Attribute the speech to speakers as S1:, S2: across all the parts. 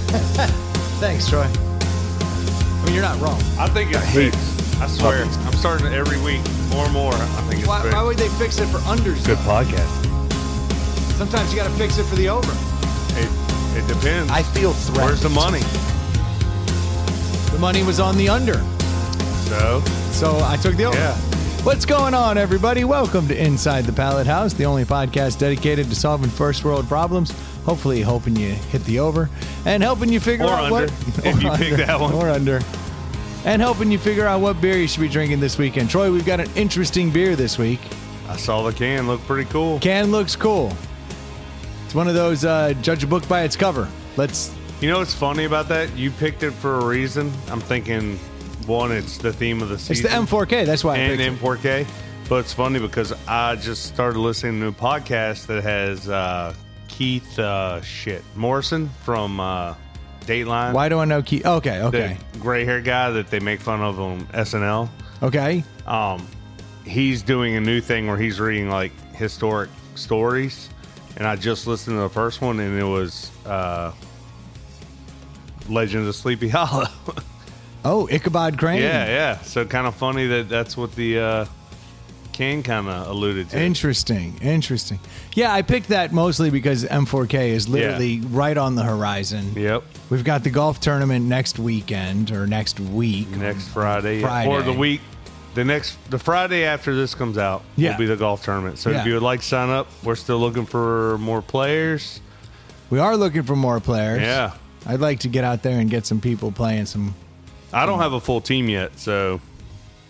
S1: Thanks, Troy. I mean, you're not wrong.
S2: I think it's fixed. I swear. I'm starting every week more and more. I think it's fixed.
S1: Why would they fix it for unders?
S3: Good podcast.
S1: Sometimes you got to fix it for the over.
S2: It depends.
S3: I feel threatened.
S2: Where's the money?
S1: The money was on the under.
S2: So
S1: I took the over.
S2: Yeah.
S1: What's going on, everybody? Welcome to Inside the Pallet House, the only podcast dedicated to solving first world problems. Hopefully helping you hit the over and helping you figure out
S2: under, if you pick that one.
S1: Or under. And helping you figure out what beer you should be drinking this weekend. Troy, we've got an interesting beer this week.
S2: I saw the can. Look pretty cool.
S1: Can looks cool. It's one of those judge a book by its cover.
S2: You know what's funny about that? You picked it for a reason. I'm thinking, one, it's the theme of the season.
S1: It's the M4K. That's why I picked
S2: and M4K. But it's funny because I just started listening to a podcast that has Keith Morrison from Dateline.
S1: Why do I know Keith? Okay.
S2: The gray hair guy that they make fun of on SNL.
S1: Okay.
S2: He's doing a new thing where he's reading like historic stories. And I just listened to the first one, and it was Legends of Sleepy Hollow.
S1: Oh, Ichabod Crane.
S2: Yeah. So kind of funny that's what the can kind of alluded to.
S1: Interesting. Yeah, I picked that mostly because M4K is literally right on the horizon.
S2: Yep.
S1: We've got the golf tournament next weekend or next week.
S2: Next Friday.
S1: Friday.
S2: Or the week. The Friday after this comes out will be the golf tournament. So if you would like to sign up, we're still looking for more players.
S1: We are looking for more players.
S2: Yeah.
S1: I'd like to get out there and get some people playing some.
S2: I don't have a full team yet, so.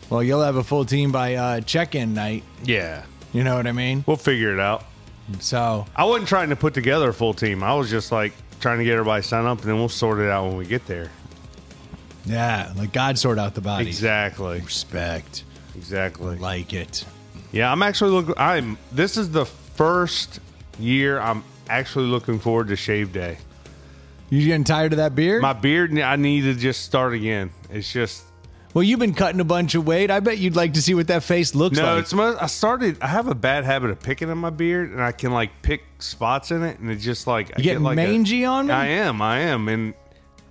S1: Well, you'll have a full team by check-in night.
S2: Yeah.
S1: You know what I mean?
S2: We'll figure it out.
S1: So.
S2: I wasn't trying to put together a full team. I was just like trying to get everybody signed up, and then we'll sort it out when we get there.
S1: Yeah, like God sort out the bodies.
S2: Exactly.
S1: Respect.
S2: Exactly.
S1: Like it.
S2: Yeah, I'm actually looking. This is the first year I'm actually looking forward to shave day.
S1: You getting tired of that beard?
S2: My beard, I need to just start again. It's just.
S1: Well, you've been cutting a bunch of weight. I bet you'd like to see what that face looks like.
S2: No, I have a bad habit of picking at my beard, and I can like pick spots in it, and it's just like.
S1: You getting mangy on me?
S2: I am, and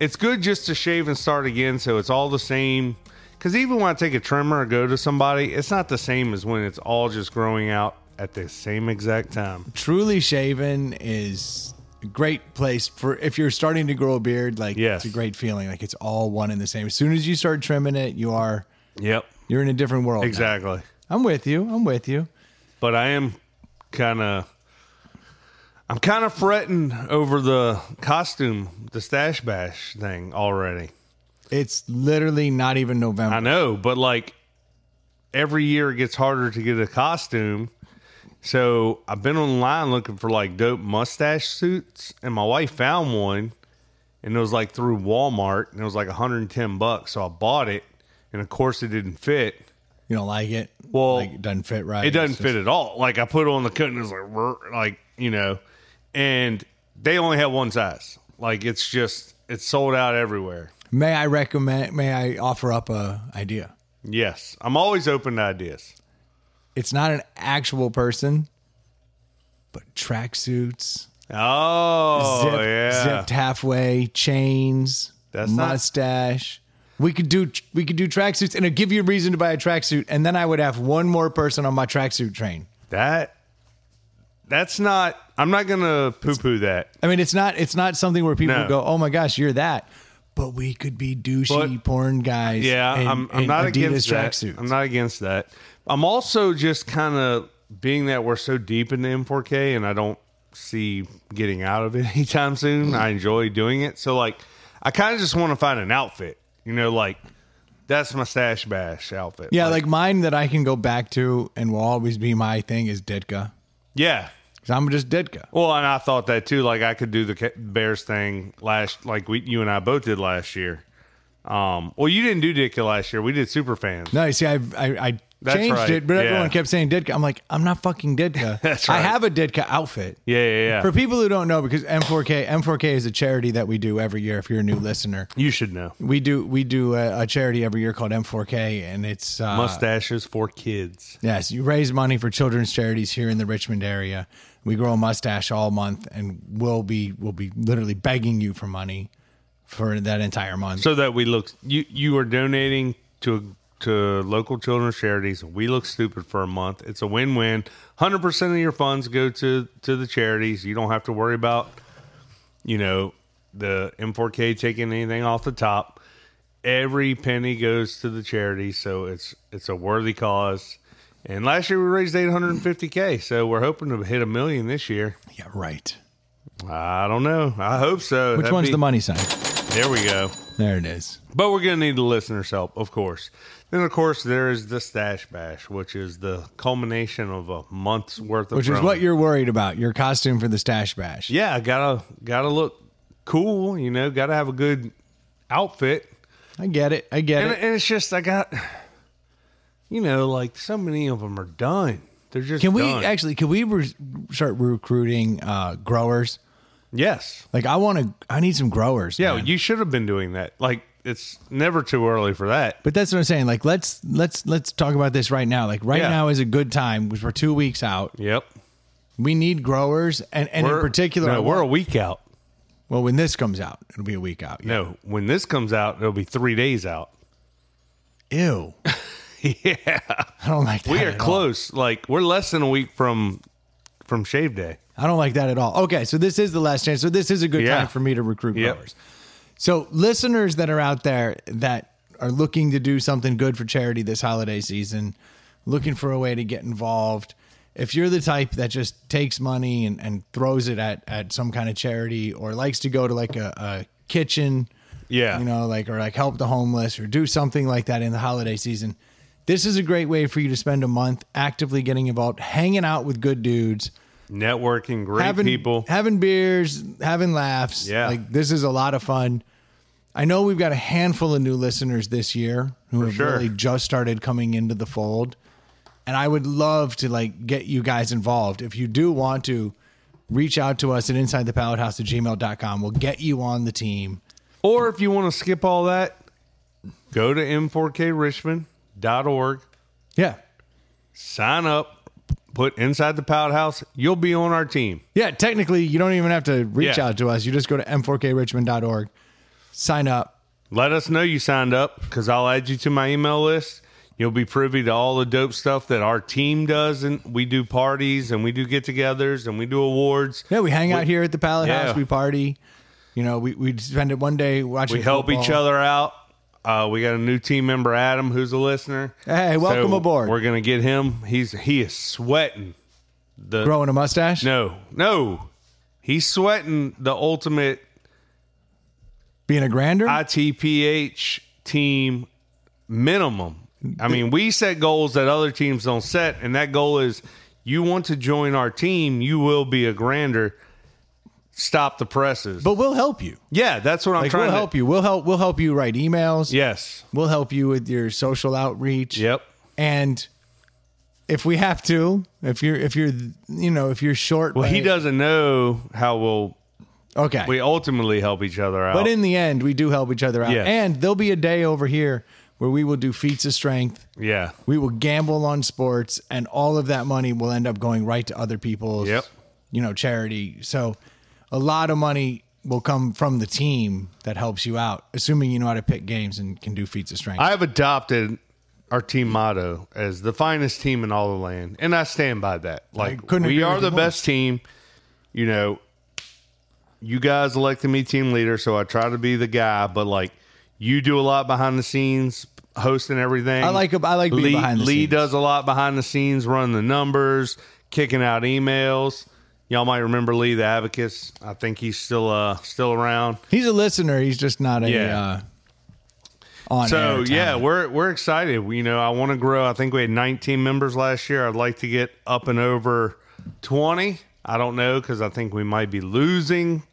S2: it's good just to shave and start again, so it's all the same. Because even when I take a trimmer or go to somebody, it's not the same as when it's all just growing out at the same exact time.
S1: Truly shaven is a great place for if you're starting to grow a beard. Like, It's a great feeling. Like, it's all one and the same. As soon as you start trimming it, you're in a different world.
S2: Exactly.
S1: Now. I'm with you.
S2: But I'm kind of fretting over the costume, the Stash Bash thing already.
S1: It's literally not even November.
S2: I know, but like every year it gets harder to get a costume. So I've been online looking for like dope mustache suits, and my wife found one, and it was like through Walmart, and it was like $110. So I bought it, and of course it didn't fit.
S1: You don't like it?
S2: Well,
S1: like it doesn't fit right.
S2: It doesn't fit at all. Like I put it on the coat, and it was like and they only have one size. Like it's sold out everywhere.
S1: May I offer up a idea?
S2: Yes. I'm always open to ideas.
S1: It's not an actual person, but tracksuits.
S2: Oh,
S1: zipped halfway, chains, mustache. We could do tracksuits, and it'd give you a reason to buy a tracksuit, and then I would have one more person on my tracksuit train.
S2: That's not. I'm not gonna poo-poo that.
S1: I mean, it's not something where people go, "Oh my gosh, you're that." But we could be douchey porn guys.
S2: Yeah, I'm not
S1: Adidas
S2: against that.
S1: tracksuits.
S2: I'm not against that. I'm also just kind of being that we're so deep into M4K, and I don't see getting out of it anytime soon. I enjoy doing it, so like I kind of just want to find an outfit. Like that's my Stash Bash outfit.
S1: Yeah, like mine that I can go back to and will always be my thing is Ditka.
S2: Yeah.
S1: I'm just Ditka.
S2: Well, and I thought that too. Like I could do the Bears thing you and I both did last year. Well, you didn't do Ditka last year. We did Superfans.
S1: No, you see, I changed it, but everyone kept saying Ditka. I'm like, I'm not fucking Ditka.
S2: That's right.
S1: I have a Ditka outfit.
S2: Yeah.
S1: For people who don't know, because M4K is a charity that we do every year. If you're a new listener,
S2: you should know.
S1: We do a charity every year called M4K, and it's
S2: Mustaches for Kids.
S1: Yes, you raise money for children's charities here in the Richmond area. We grow a mustache all month, and we'll be literally begging you for money for that entire month.
S2: So that we look, you are donating to local children's charities. We look stupid for a month. It's a win-win. 100% of your funds go to the charities. You don't have to worry about, the M4K taking anything off the top. Every penny goes to the charity, so it's a worthy cause. And last year we raised $850K, so we're hoping to hit $1 million this year.
S1: Yeah, right.
S2: I don't know. I hope so.
S1: Which one's the money sign?
S2: There we go.
S1: There it is.
S2: But we're going to need the listeners' help, of course. Then, of course, there is the Stash Bash, which is the culmination of a month's worth of
S1: Which is what you're worried about, your costume for the Stash Bash.
S2: Yeah, gotta look cool, gotta have a good outfit.
S1: I get it.
S2: And it's just, I got, like so many of them are done. They're just
S1: Can
S2: done.
S1: we start recruiting growers?
S2: Yes.
S1: Like I need some growers.
S2: Yeah,
S1: man.
S2: you should have been doing that. Like, it's never too early for that.
S1: But that's what I'm saying. Like, let's talk about this right now. Like now is a good time because we're 2 weeks out.
S2: Yep.
S1: We need growers, and in particular,
S2: no, we're a week out.
S1: Well, when this comes out, it'll be a week out. Yeah.
S2: No, when this comes out, it'll be 3 days out.
S1: Ew.
S2: Yeah,
S1: I don't like that.
S2: We are close. Like, we're less than a week from shave day.
S1: I don't like that at all. Okay, so this is the last chance. So this is a good time for me to recruit growers. So listeners that are out there that are looking to do something good for charity this holiday season, looking for a way to get involved, if you're the type that just takes money and throws it at some kind of charity or likes to go to like a kitchen, or like help the homeless or do something like that in the holiday season, this is a great way for you to spend a month actively getting involved, hanging out with good dudes,
S2: networking, great people,
S1: having beers, having laughs.
S2: Yeah.
S1: Like, this is a lot of fun. I know we've got a handful of new listeners this year who have really just started coming into the fold. And I would love to get you guys involved. If you do want to, reach out to us at insidethepallethouse@gmail.com. We'll get you on the team.
S2: Or if you want to skip all that, go to m4krichmond.org.
S1: Yeah.
S2: Sign up. Put Inside the Pallet House. You'll be on our team.
S1: Yeah, technically, you don't even have to reach out to us. You just go to m4krichmond.org. Sign up.
S2: Let us know you signed up because I'll add you to my email list. You'll be privy to all the dope stuff that our team does. And we do parties and we do get-togethers and we do awards.
S1: Yeah, we hang out here at the Pallet House. We party. We spend it one day watching
S2: football. We help each other out. We got a new team member, Adam, who's a listener.
S1: Hey, welcome aboard.
S2: We're going to get him. He is sweating.
S1: Growing a mustache?
S2: No. He's sweating the ultimate
S1: being a grander?
S2: ITPH team minimum. I mean, we set goals that other teams don't set, and that goal is you want to join our team, you will be a grander. Stop the presses.
S1: But we'll help you.
S2: Yeah, that's what I'm trying to
S1: help you. We'll help you write emails.
S2: Yes.
S1: We'll help you with your social outreach.
S2: Yep.
S1: And if we have to, if you're short.
S2: Well, he doesn't know how we ultimately help each other out.
S1: But in the end, we do help each other out.
S2: Yes.
S1: And there'll be a day over here where we will do feats of strength.
S2: Yeah.
S1: We will gamble on sports, and all of that money will end up going right to other people's, charity. So a lot of money will come from the team that helps you out, assuming you know how to pick games and can do feats of strength.
S2: I have adopted our team motto as the finest team in all the land, and I stand by that. Like, we are the best team. You guys elected me team leader, so I try to be the guy, but you do a lot behind the scenes, hosting everything.
S1: I like being behind the scenes.
S2: Lee does a lot behind the scenes, running the numbers, kicking out emails. Y'all might remember Lee, the Abacus. I think he's still around.
S1: He's a listener. He's just not on. So
S2: we're excited. I want to grow. I think we had 19 members last year. I'd like to get up and over 20. I don't know because I think we might be losing.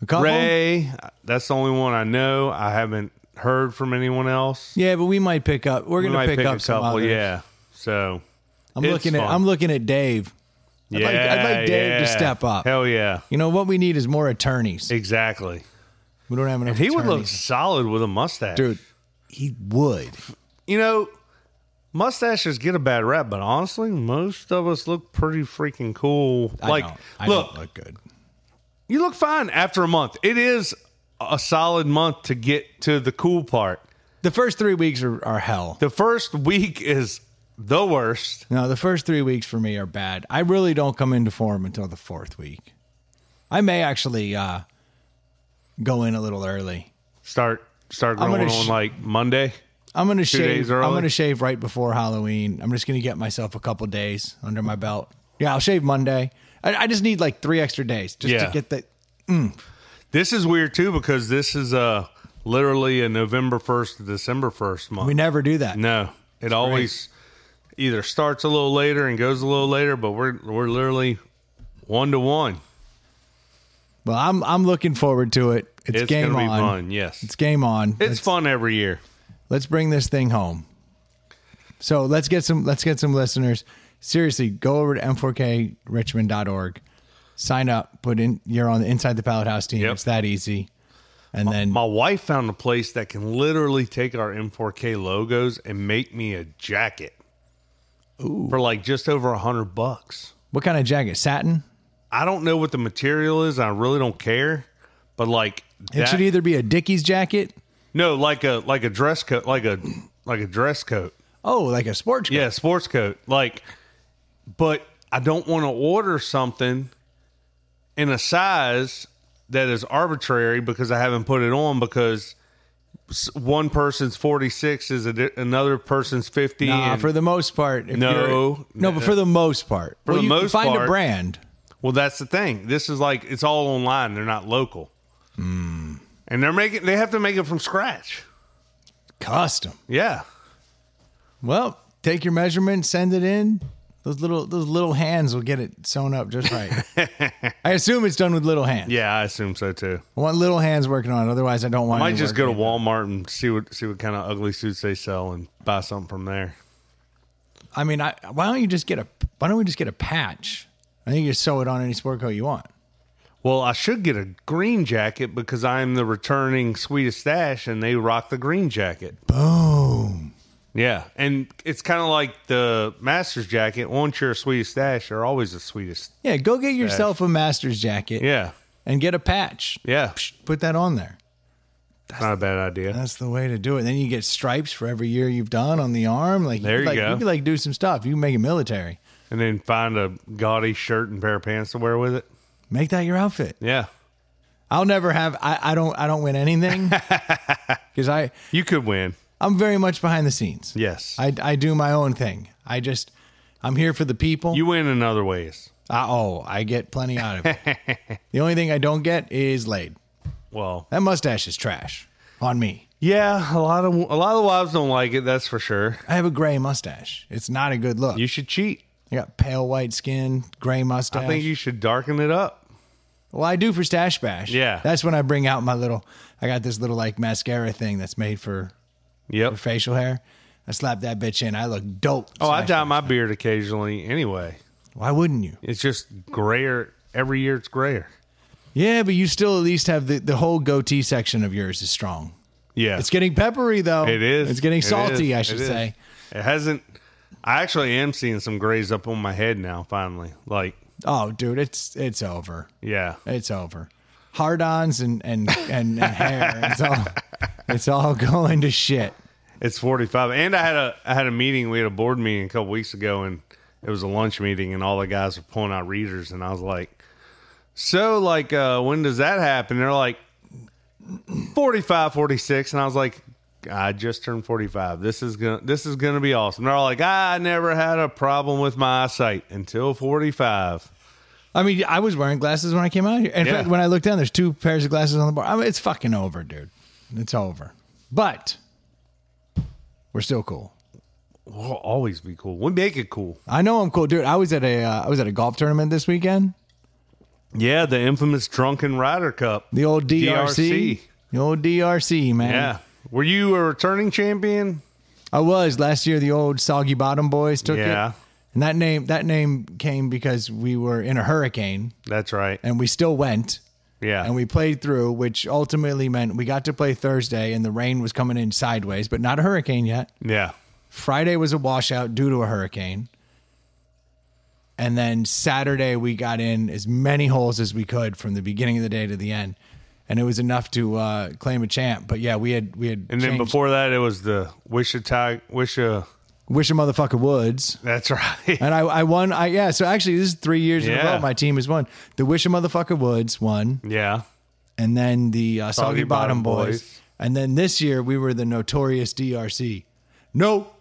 S1: A couple?
S2: Ray, that's the only one I know. I haven't heard from anyone else.
S1: Yeah, but we might pick up. We're going to pick up some others.
S2: Yeah. So
S1: I'm looking at Dave. I'd like Dave to step up.
S2: Hell yeah.
S1: What we need is more attorneys.
S2: Exactly.
S1: We don't have enough.
S2: And he would look solid with a mustache.
S1: Dude, he would.
S2: Mustaches get a bad rap, but honestly, most of us look pretty freaking cool.
S1: I don't look good.
S2: You look fine after a month. It is a solid month to get to the cool part.
S1: The first 3 weeks are hell.
S2: The first week is the worst.
S1: No, the first 3 weeks for me are bad. I really don't come into form until the fourth week. I may actually go in a little early.
S2: Start going on like Monday.
S1: I'm gonna shave. I'm gonna shave right before Halloween. I'm just gonna get myself a couple days under my belt. Yeah, I'll shave Monday. I just need like 3 extra days just to get the.
S2: This is weird too because this is literally a November 1st to December 1st month.
S1: We never do that.
S2: No, it always either starts a little later and goes a little later, but we're literally 1 to 1.
S1: Well, I'm looking forward to it. It's game
S2: gonna
S1: on.
S2: Be fun. Yes,
S1: it's game on.
S2: It's fun every year.
S1: Let's bring this thing home. So let's get some listeners. Seriously, go over to m4krichmond.org. Sign up. You're on the Inside the Pallet House team. Yep. It's that easy. And then
S2: my wife found a place that can literally take our M4K logos and make me a jacket.
S1: Ooh.
S2: For like just over $100.
S1: What kind of jacket? Satin?
S2: I don't know what the material is. I really don't care. But like
S1: it should either be a Dickies jacket.
S2: No, like a dress coat, like a dress coat.
S1: Oh, like a sports coat.
S2: Yeah, sports coat. But I don't want to order something in a size that is arbitrary because I haven't put it on because one person's 46 is another person's 50.
S1: Nah, for the most part.
S2: But
S1: for the most part.
S2: You can
S1: find a brand.
S2: Well, that's the thing. This is it's all online. They're not local. And they have to make it from scratch.
S1: Custom.
S2: Yeah.
S1: Well, take your measurement, send it in. Those little hands will get it sewn up just right. I assume it's done with little hands.
S2: Yeah, I assume so too.
S1: I want little hands working on it. Otherwise, I don't want.
S2: I might just go to Walmart and see what kind of ugly suits they sell and buy something from there.
S1: I mean, why don't we just get a patch? I think you just sew it on any sport coat you want.
S2: Well, I should get a green jacket because I'm the returning Sweetest Stash, and they rock the green jacket.
S1: Boom.
S2: Yeah, and it's kind of like the Masters jacket. Once you're a Sweetest Stash, you're always the Sweetest.
S1: Yeah, go get yourself a Masters jacket.
S2: Yeah.
S1: And get a patch.
S2: Yeah.
S1: Put that on there.
S2: That's not a bad idea.
S1: That's the way to do it. Then you get stripes for every year you've done on the arm.
S2: There you go.
S1: You could do some stuff. You can make it military.
S2: And then find a gaudy shirt and pair of pants to wear with it.
S1: Make that your outfit.
S2: Yeah.
S1: I'll never have. I don't win anything because
S2: You could win.
S1: I'm very much behind the scenes.
S2: Yes.
S1: I do my own thing. I'm here for the people.
S2: You win in other ways.
S1: I get plenty out of it. The only thing I don't get is laid.
S2: Well,
S1: that mustache is trash on me.
S2: Yeah, a lot of wives don't like it. That's for sure.
S1: I have a gray mustache. It's not a good look.
S2: You should cheat.
S1: I got pale white skin, gray mustache.
S2: I think you should darken it up.
S1: Well, I do for Stash Bash.
S2: Yeah.
S1: That's when I bring out I got this little mascara thing that's made for facial hair. I slap that bitch in. I look dope.
S2: I dye my beard occasionally anyway.
S1: Why wouldn't you?
S2: It's just grayer. Every year it's grayer.
S1: Yeah, but you still at least have the whole goatee section of yours is strong.
S2: Yeah.
S1: It's getting peppery though.
S2: It is.
S1: It's getting salty, I should say.
S2: It hasn't. I actually am seeing some grays up on my head now, finally.
S1: Oh, dude, it's over.
S2: Yeah.
S1: It's over. Hard-ons and hair. It's all going to shit.
S2: It's 45. And I had a meeting. We had a board meeting a couple weeks ago, and it was a lunch meeting, and all the guys were pulling out readers, and I was like, so, when does that happen? They're like, 45, 46. And I was like, I just turned 45. This is gonna be awesome. They're all like, I never had a problem with my eyesight until 45.
S1: I mean, I was wearing glasses when I came out here. In fact, when I looked down, there's 2 pairs of glasses on the bar. I mean, it's fucking over, dude. It's over. But we're still cool.
S2: We'll always be cool. We make it cool.
S1: I know I'm cool, dude. I was at a golf tournament this weekend.
S2: Yeah, the infamous Drunken Rider Cup.
S1: The old DRC. The old DRC, man.
S2: Yeah. Were you a returning champion?
S1: I was. Last year, the old Soggy Bottom Boys took it. And that name came because we were in a hurricane.
S2: That's right.
S1: And we still went.
S2: Yeah.
S1: And we played through, which ultimately meant we got to play Thursday, and the rain was coming in sideways, but not a hurricane yet.
S2: Yeah.
S1: Friday was a washout due to a hurricane. And then Saturday, we got in as many holes as we could from the beginning of the day to the end. and it was enough to claim a champ. But yeah, we had.
S2: And then before that, it was the Wish a
S1: Motherfucker Woods.
S2: That's right.
S1: And I won. So actually, this is 3 years in a row. My team has won. The Wish a Motherfucker Woods won.
S2: Yeah.
S1: And then the Soggy Bottom Boys. And then this year we were the Notorious DRC. No,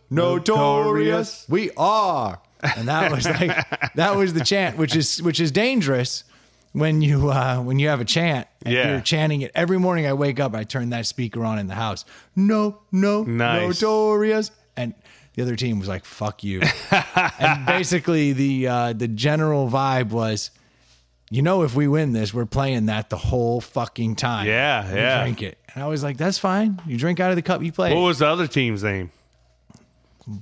S1: Notorious. We are. And that was that was the chant, which is dangerous when you have a chant and you're chanting it every morning. I wake up, I turn that speaker on in the house. Nice. Notorious. And the other team was like, fuck you. And basically the general vibe was, if we win this, we're playing that the whole fucking time.
S2: Yeah.
S1: Drink it. And I was like, that's fine. You drink out of the cup you play.
S2: What was the other team's name?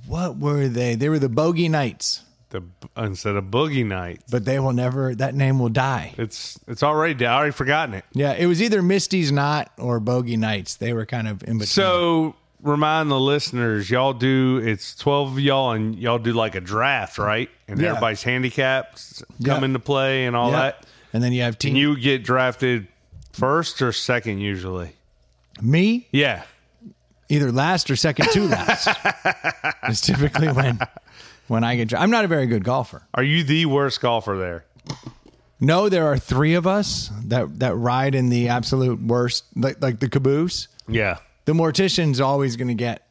S1: What were they? They were the Bogey Knights.
S2: Instead of Boogie Nights.
S1: But they will never, that name will die.
S2: It's already dead. I already forgotten it.
S1: Yeah, it was either Misty's Knot or Bogey Knights. They were kind of in between.
S2: So remind the listeners, it's 12 of y'all, and y'all do like a draft, right? And everybody's handicaps come into play and all that.
S1: And then you have team.
S2: And you get drafted first or second usually?
S1: Me?
S2: Yeah.
S1: Either last or second to last. It's typically when I get drafted. I'm not a very good golfer.
S2: Are you the worst golfer there?
S1: No, there are 3 of us that ride in the absolute worst, like the caboose.
S2: Yeah.
S1: The mortician's always going to get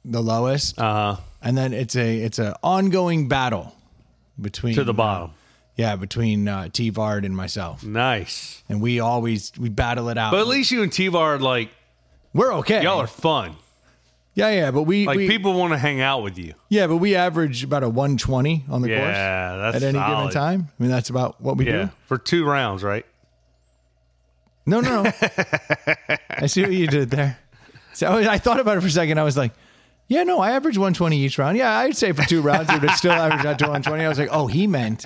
S1: the lowest.
S2: Uh-huh.
S1: And then it's a ongoing battle between
S2: to the bottom.
S1: Between T-Vard and myself.
S2: Nice.
S1: And we battle it out.
S2: But at least you and T-Vard,
S1: we're okay.
S2: Y'all are fun.
S1: Yeah, but
S2: people want to hang out with you.
S1: Yeah, but we average about a 120 on the course.
S2: Yeah, that's
S1: at any
S2: solid.
S1: given time. I mean, that's about what we do.
S2: For 2 rounds, right?
S1: No. I see what you did there. So I thought about it for a second. I was like, yeah, no, I average 120 each round. Yeah, I'd say for 2 rounds, it would still average out to 120. I was like, oh, he meant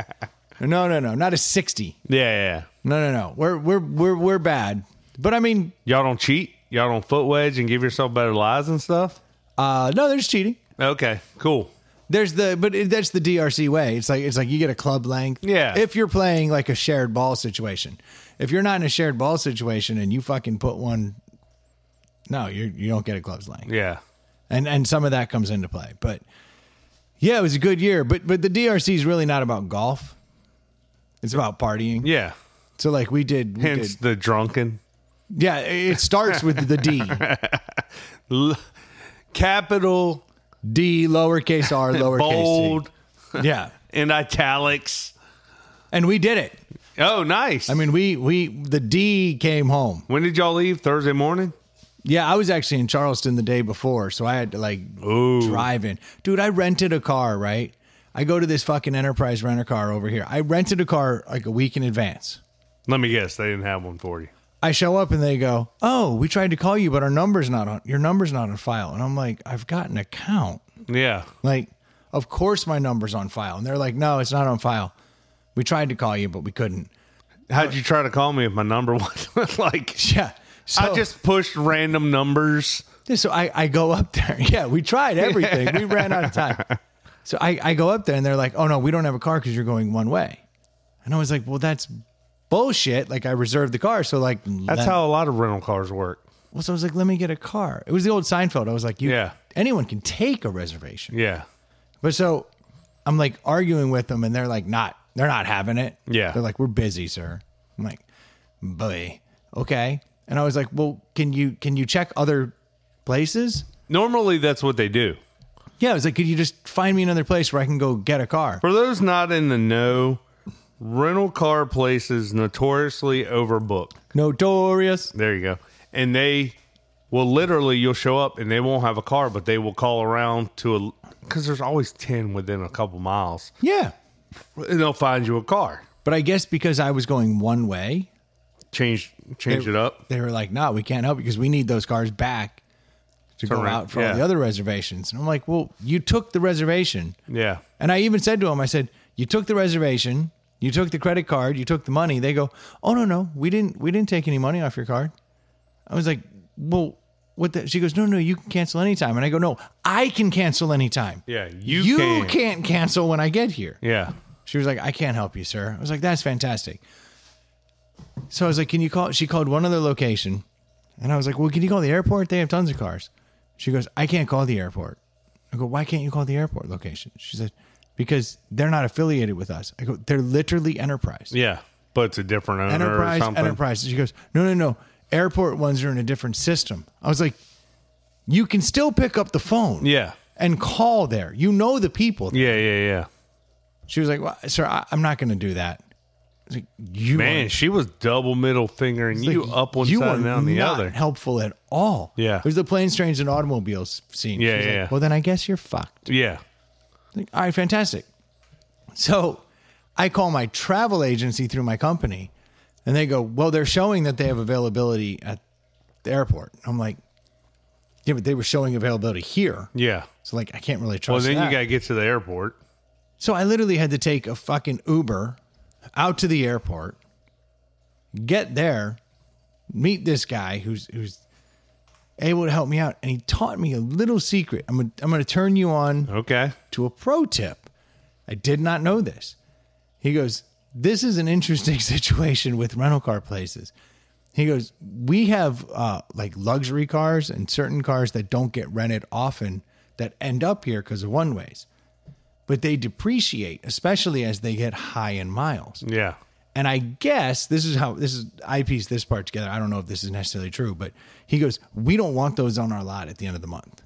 S1: no, not a 60.
S2: Yeah.
S1: No. We're bad. But I mean,
S2: y'all don't cheat. Y'all don't foot wedge and give yourself better lies and stuff.
S1: No, there's cheating.
S2: Okay, cool.
S1: That's the DRC way. It's like you get a club length.
S2: Yeah.
S1: If you're playing like a shared ball situation. If you're not in a shared ball situation and you fucking put one, no, you don't get a club's length.
S2: Yeah.
S1: And some of that comes into play. But yeah, it was a good year. But the DRC is really not about golf. It's about partying.
S2: Yeah.
S1: So like we did.
S2: The drunken.
S1: Yeah, it starts with the D.
S2: Capital
S1: D, lowercase r, lowercase
S2: bold.
S1: C. Yeah.
S2: In italics.
S1: And we did it.
S2: Oh, nice.
S1: I mean, the D came home.
S2: When did y'all leave? Thursday morning?
S1: Yeah, I was actually in Charleston the day before, so I had to drive in. Dude, I rented a car, right? I go to this fucking Enterprise rent-a-car over here. I rented a car like a week in advance.
S2: Let me guess, they didn't have one for you.
S1: I show up and they go, "Oh, we tried to call you, but your number's not on file." And I'm like, "I've got an account."
S2: Yeah.
S1: Like, of course my number's on file. And they're like, "No, it's not on file. We tried to call you, but we couldn't."
S2: How'd you try to call me if my number wasn't
S1: Yeah. So,
S2: I just pushed random numbers.
S1: So I go up there. Yeah, we tried everything. We ran out of time. So I go up there and they're like, "Oh no, we don't have a car because you're going one way." And I was like, "Well, that's bullshit." Like I reserved the car. So like,
S2: that's how a lot of rental cars work.
S1: Well, so I was like, "Let me get a car." It was the old Seinfeld. I was like, anyone can take a reservation.
S2: Yeah.
S1: But so I'm like arguing with them and they're like, they're not having it.
S2: Yeah.
S1: They're like, "We're busy, sir." I'm like, "Boy, okay." And I was like, "Well, can you check other places?"
S2: Normally that's what they do.
S1: Yeah, I was like, "Could you just find me another place where I can go get a car?"
S2: For those not in the know, rental car places notoriously overbooked.
S1: Notorious.
S2: There you go. And they will literally, you'll show up and they won't have a car, but they will call around because there's always 10 within a couple miles.
S1: Yeah.
S2: And they'll find you a car.
S1: But I guess because I was going one way.
S2: Change it up.
S1: They were like, "No, we can't help you because we need those cars back to go out for all the other reservations." And I'm like, "Well, you took the reservation."
S2: Yeah.
S1: And I even said to them, I said, "You took the reservation, you took the credit card, you took the money." They go, "Oh no, we didn't take any money off your card." I was like, "Well, what the?" She goes, No, you can cancel anytime." And I go, "No, I can cancel anytime."
S2: Yeah,
S1: you can't cancel when I get here.
S2: Yeah.
S1: She was like, "I can't help you, sir." I was like, "That's fantastic." So I was like, can you call? She called one other location. And I was like, well, can you call the airport? They have tons of cars. She goes, I can't call the airport. I go, why can't you call the airport location? She said, because they're not affiliated with us. I go, they're literally Enterprise.
S2: Yeah, but it's a different owner
S1: Enterprise,
S2: or something.
S1: Enterprise. She goes, no. Airport ones are in a different system. I was like, you can still pick up the phone.
S2: Yeah.
S1: And call there. You know the people there.
S2: Yeah.
S1: She was like, well, sir, I'm not going to do that. I was like,
S2: she was double middle fingering you
S1: like,
S2: up one side and down the other.
S1: Not helpful at all.
S2: Yeah.
S1: There's the planes, trains, and automobiles scene.
S2: Yeah,
S1: She's
S2: yeah.
S1: like, well, then I guess you're fucked.
S2: Yeah.
S1: Like, all right, fantastic. So I call my travel agency through my company, and they go, well, they're showing that they have availability at the airport. I'm like, yeah, but they were showing availability here.
S2: Yeah.
S1: So, like, I can't really trust
S2: Well, then
S1: that.
S2: you got to get to the airport.
S1: So I literally had to take a fucking Uber out to the airport, get there, meet this guy who's able to help me out, and he taught me a little secret. I'm going to turn you on to a pro tip. I did not know this. He goes, this is an interesting situation with rental car places. He goes, we have like luxury cars and certain cars that don't get rented often that end up here because of one ways. But they depreciate, especially as they get high in miles.
S2: Yeah.
S1: And I guess I piece this part together. I don't know if this is necessarily true, but he goes, we don't want those on our lot at the end of the month.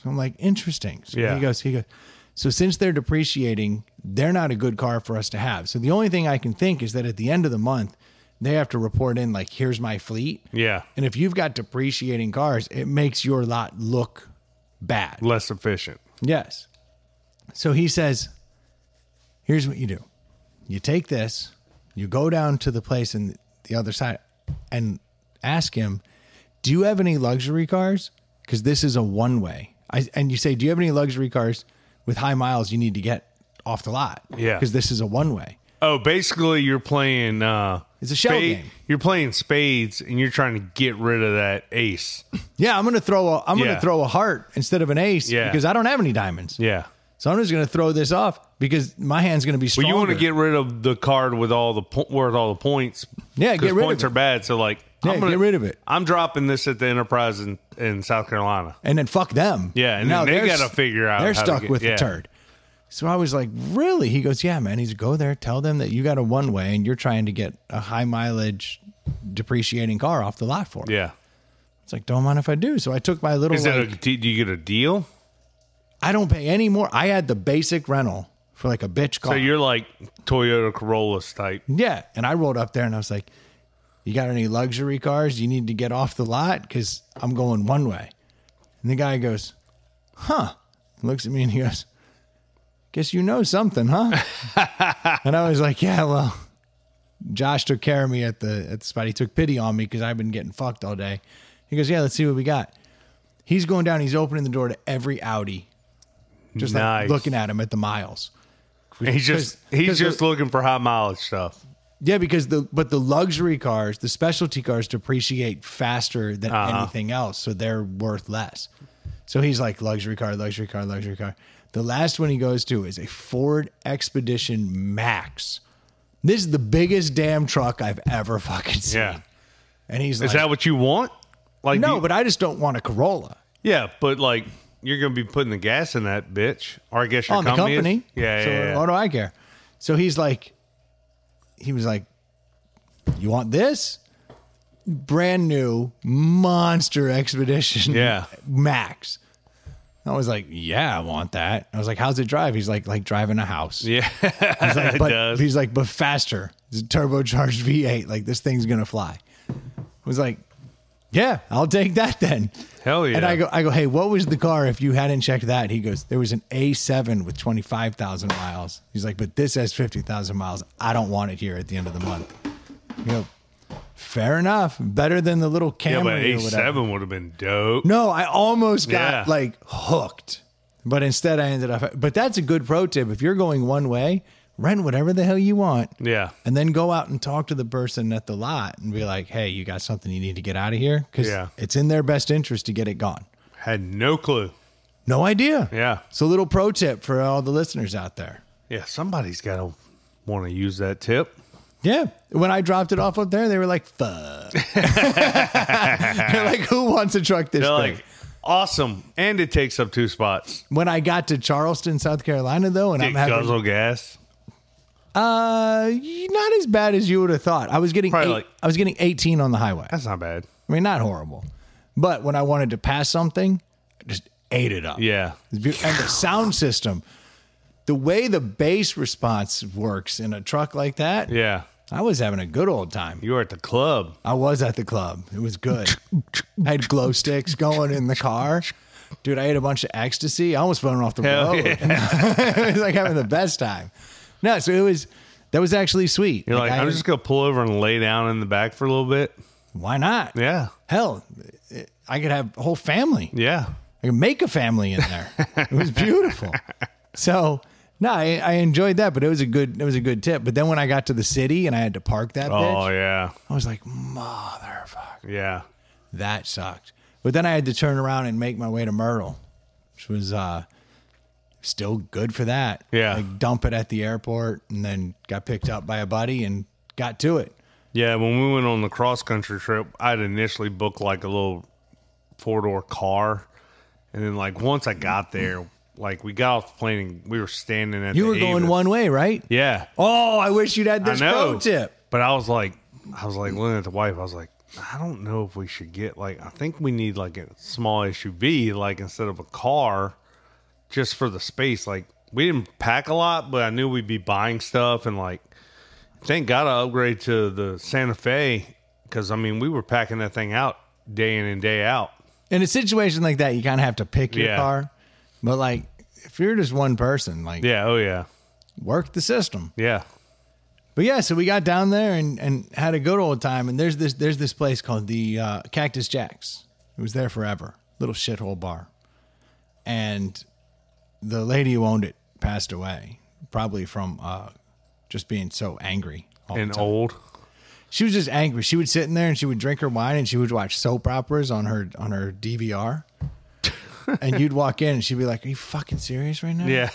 S1: So I'm like, interesting. So he goes, so since they're depreciating, they're not a good car for us to have. So the only thing I can think is that at the end of the month, they have to report in like, here's my fleet.
S2: Yeah.
S1: And if you've got depreciating cars, it makes your lot look bad.
S2: Less efficient.
S1: Yes. So he says, here's what you do. You take this, you go down to the place in the other side and ask him, do you have any luxury cars? Because this is a one-way. And you say, do you have any luxury cars with high miles you need to get off the lot?
S2: Yeah.
S1: Because this is a one-way.
S2: Oh, basically you're playing...
S1: it's a shell game.
S2: You're playing spades and you're trying to get rid of that ace.
S1: Yeah, I'm going to throw a heart instead of an ace because I don't have any diamonds.
S2: Yeah.
S1: So I'm just going to throw this off because my hand's going to be stronger.
S2: Well, you want to get rid of the card with all the points.
S1: Yeah, get rid of it.
S2: Points are bad. So, like,
S1: get rid of it.
S2: I'm dropping this at the Enterprise in South Carolina.
S1: And then fuck them.
S2: Yeah, and now they got to figure out.
S1: They're stuck with the turd. So I was like, really? He goes, yeah, man. He's go there, tell them that you got a one-way and you're trying to get a high mileage depreciating car off the lot for it.
S2: Yeah.
S1: It's like, don't mind if I do. So I took my little.
S2: Do you get a deal?
S1: I don't pay any more. I had the basic rental for like a bitch car.
S2: So you're like Toyota Corollas type.
S1: Yeah. And I rolled up there and I was like, you got any luxury cars you need to get off the lot? Because I'm going one way. And the guy goes, huh? Looks at me and he goes, guess you know something, huh? And I was like, yeah, well, Josh took care of me at the spot. He took pity on me because I've been getting fucked all day. He goes, yeah, let's see what we got. He's going down. He's opening the door to every Audi. Just like looking at him at the miles.
S2: He's just looking for high mileage stuff.
S1: Yeah, because the luxury cars, the specialty cars depreciate faster than anything else, so they're worth less. So he's like luxury car, luxury car, luxury car. The last one he goes to is a Ford Expedition Max. This is the biggest damn truck I've ever fucking seen.
S2: Yeah.
S1: And he's like,
S2: is that what you want? Like,
S1: no, but I just don't want a Corolla.
S2: Yeah, but like, you're going to be putting the gas in that bitch. Or I guess your
S1: company.
S2: Is. Yeah,
S1: so
S2: yeah.
S1: What do I care? So he was like, you want this? Brand new monster Expedition Max. I was like, yeah, I want that. I was like, how's it drive? He's like driving a house.
S2: Yeah,
S1: he's like, but faster. It's a turbocharged V8. Like, this thing's going to fly. I was like, yeah, I'll take that then.
S2: Hell yeah.
S1: And I go, hey, what was the car if you hadn't checked that? He goes, there was an A7 with 25,000 miles. He's like, but this has 50,000 miles. I don't want it here at the end of the month. You know, fair enough. Better than the little Camry
S2: but A7 would have been dope.
S1: No, I almost got like hooked. But instead I ended up. But that's a good pro tip. If you're going one way, rent whatever the hell you want.
S2: Yeah.
S1: And then go out and talk to the person at the lot and be like, hey, you got something you need to get out of here? Because it's in their best interest to get it gone.
S2: Had no clue.
S1: No idea.
S2: Yeah.
S1: It's a little pro tip for all the listeners out there.
S2: Yeah, somebody's got to want to use that tip.
S1: Yeah. When I dropped it off up there, they were like, fuck. They're like, who wants a truck this
S2: They're
S1: big?
S2: like, awesome. And it takes up 2 spots.
S1: When I got to Charleston, South Carolina, though, and
S2: Did
S1: I'm having
S2: guzzle gas?
S1: not as bad as you would have thought. I was getting
S2: Probably
S1: I was getting 18 on the highway.
S2: That's not bad.
S1: I mean, not horrible. But when I wanted to pass something, I just ate it up.
S2: Yeah.
S1: And the sound system, the way the bass response works in a truck like that,
S2: Yeah.
S1: I was having a good old time.
S2: You were at the club.
S1: I was at the club. It was good. I had glow sticks going in the car. Dude, I ate a bunch of ecstasy. I almost fell off the
S2: Hell
S1: road.
S2: yeah.
S1: It was like having the best time. No, so that was actually sweet.
S2: You're like, I'm just going to pull over and lay down in the back for a little bit.
S1: Why not?
S2: Yeah.
S1: Hell, I could have a whole family.
S2: Yeah.
S1: I could make a family in there. It was beautiful. So, no, I enjoyed that, but it was a good tip. But then when I got to the city and I had to park that
S2: Oh,
S1: bitch,
S2: yeah.
S1: I was like, motherfucker,
S2: Yeah.
S1: that sucked. But then I had to turn around and make my way to Myrtle, which was still good for that.
S2: Yeah.
S1: Like dump it at the airport and then got picked up by a buddy and got to it.
S2: Yeah. When we went on the cross country trip, I'd initially booked like a little 4-door car. And then, like, once I got there, like, we got off the plane and we were standing at
S1: You
S2: the
S1: were going
S2: Avis.
S1: one way, right?
S2: Yeah.
S1: Oh, I wish you'd had this
S2: I know.
S1: pro tip.
S2: But I was like looking at the wife. I was like, I don't know if we should get I think we need like a small SUV, like instead of a car, just for the space. Like we didn't pack a lot, but I knew we'd be buying stuff, and like, thank God I upgraded to the Santa Fe because I mean we were packing that thing out day in and day out.
S1: In a situation like that, you kind of have to pick your
S2: Yeah.
S1: car. But like, if you're just one person, like,
S2: Yeah. Oh yeah.
S1: work the system.
S2: Yeah.
S1: But yeah, so we got down there and had a good old time. And there's this place called the Cactus Jacks. It was there forever. Little shithole bar. And the lady who owned it passed away, probably from just being so angry all the
S2: And
S1: time.
S2: old.
S1: She was just angry. She would sit in there and she would drink her wine and she would watch soap operas on her DVR. And you'd walk in and she'd be like, "Are you fucking serious right now?
S2: Yeah.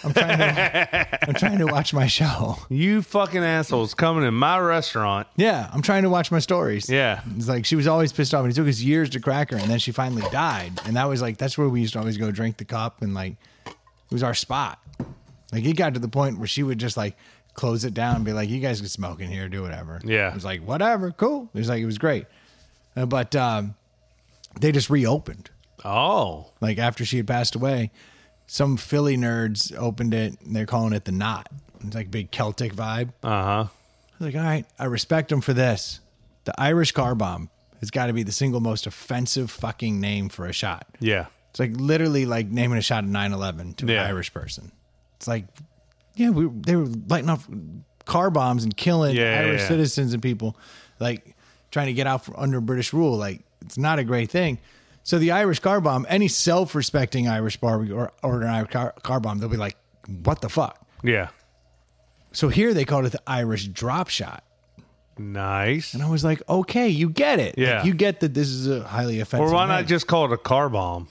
S1: I'm trying to watch my show.
S2: You fucking assholes coming in my restaurant.
S1: Yeah, I'm trying to watch my stories."
S2: Yeah.
S1: It's like she was always pissed off and it took us years to crack her and then she finally died. And that was like, that's where we used to always go drink the cup and like, it was our spot. Like it got to the point where she would just like close it down and be like, "You guys can smoke in here, do whatever."
S2: Yeah.
S1: It was like, whatever, cool. It was like, it was great. But they just reopened.
S2: Oh.
S1: Like after she had passed away, some Philly nerds opened it and they're calling it the Knot. It's like a big Celtic vibe.
S2: Uh-huh.
S1: I was like, all right, I respect them for this. The Irish Car Bomb has got to be the single most offensive fucking name for a shot.
S2: Yeah.
S1: It's like literally like naming a shot at 9/11 to
S2: Yeah.
S1: an Irish person. It's like, yeah, they were lighting off car bombs and killing Irish citizens and people, like trying to get out from under British rule. Like it's not a great thing. So the Irish car bomb, any self-respecting Irish bar or an Irish car bomb, they'll be like, what the fuck?
S2: Yeah.
S1: So here they called it the Irish drop shot.
S2: Nice.
S1: And I was like, okay, you get it.
S2: Yeah.
S1: Like, you get that this is a highly offensive
S2: Or why
S1: name.
S2: not just call it a car bomb?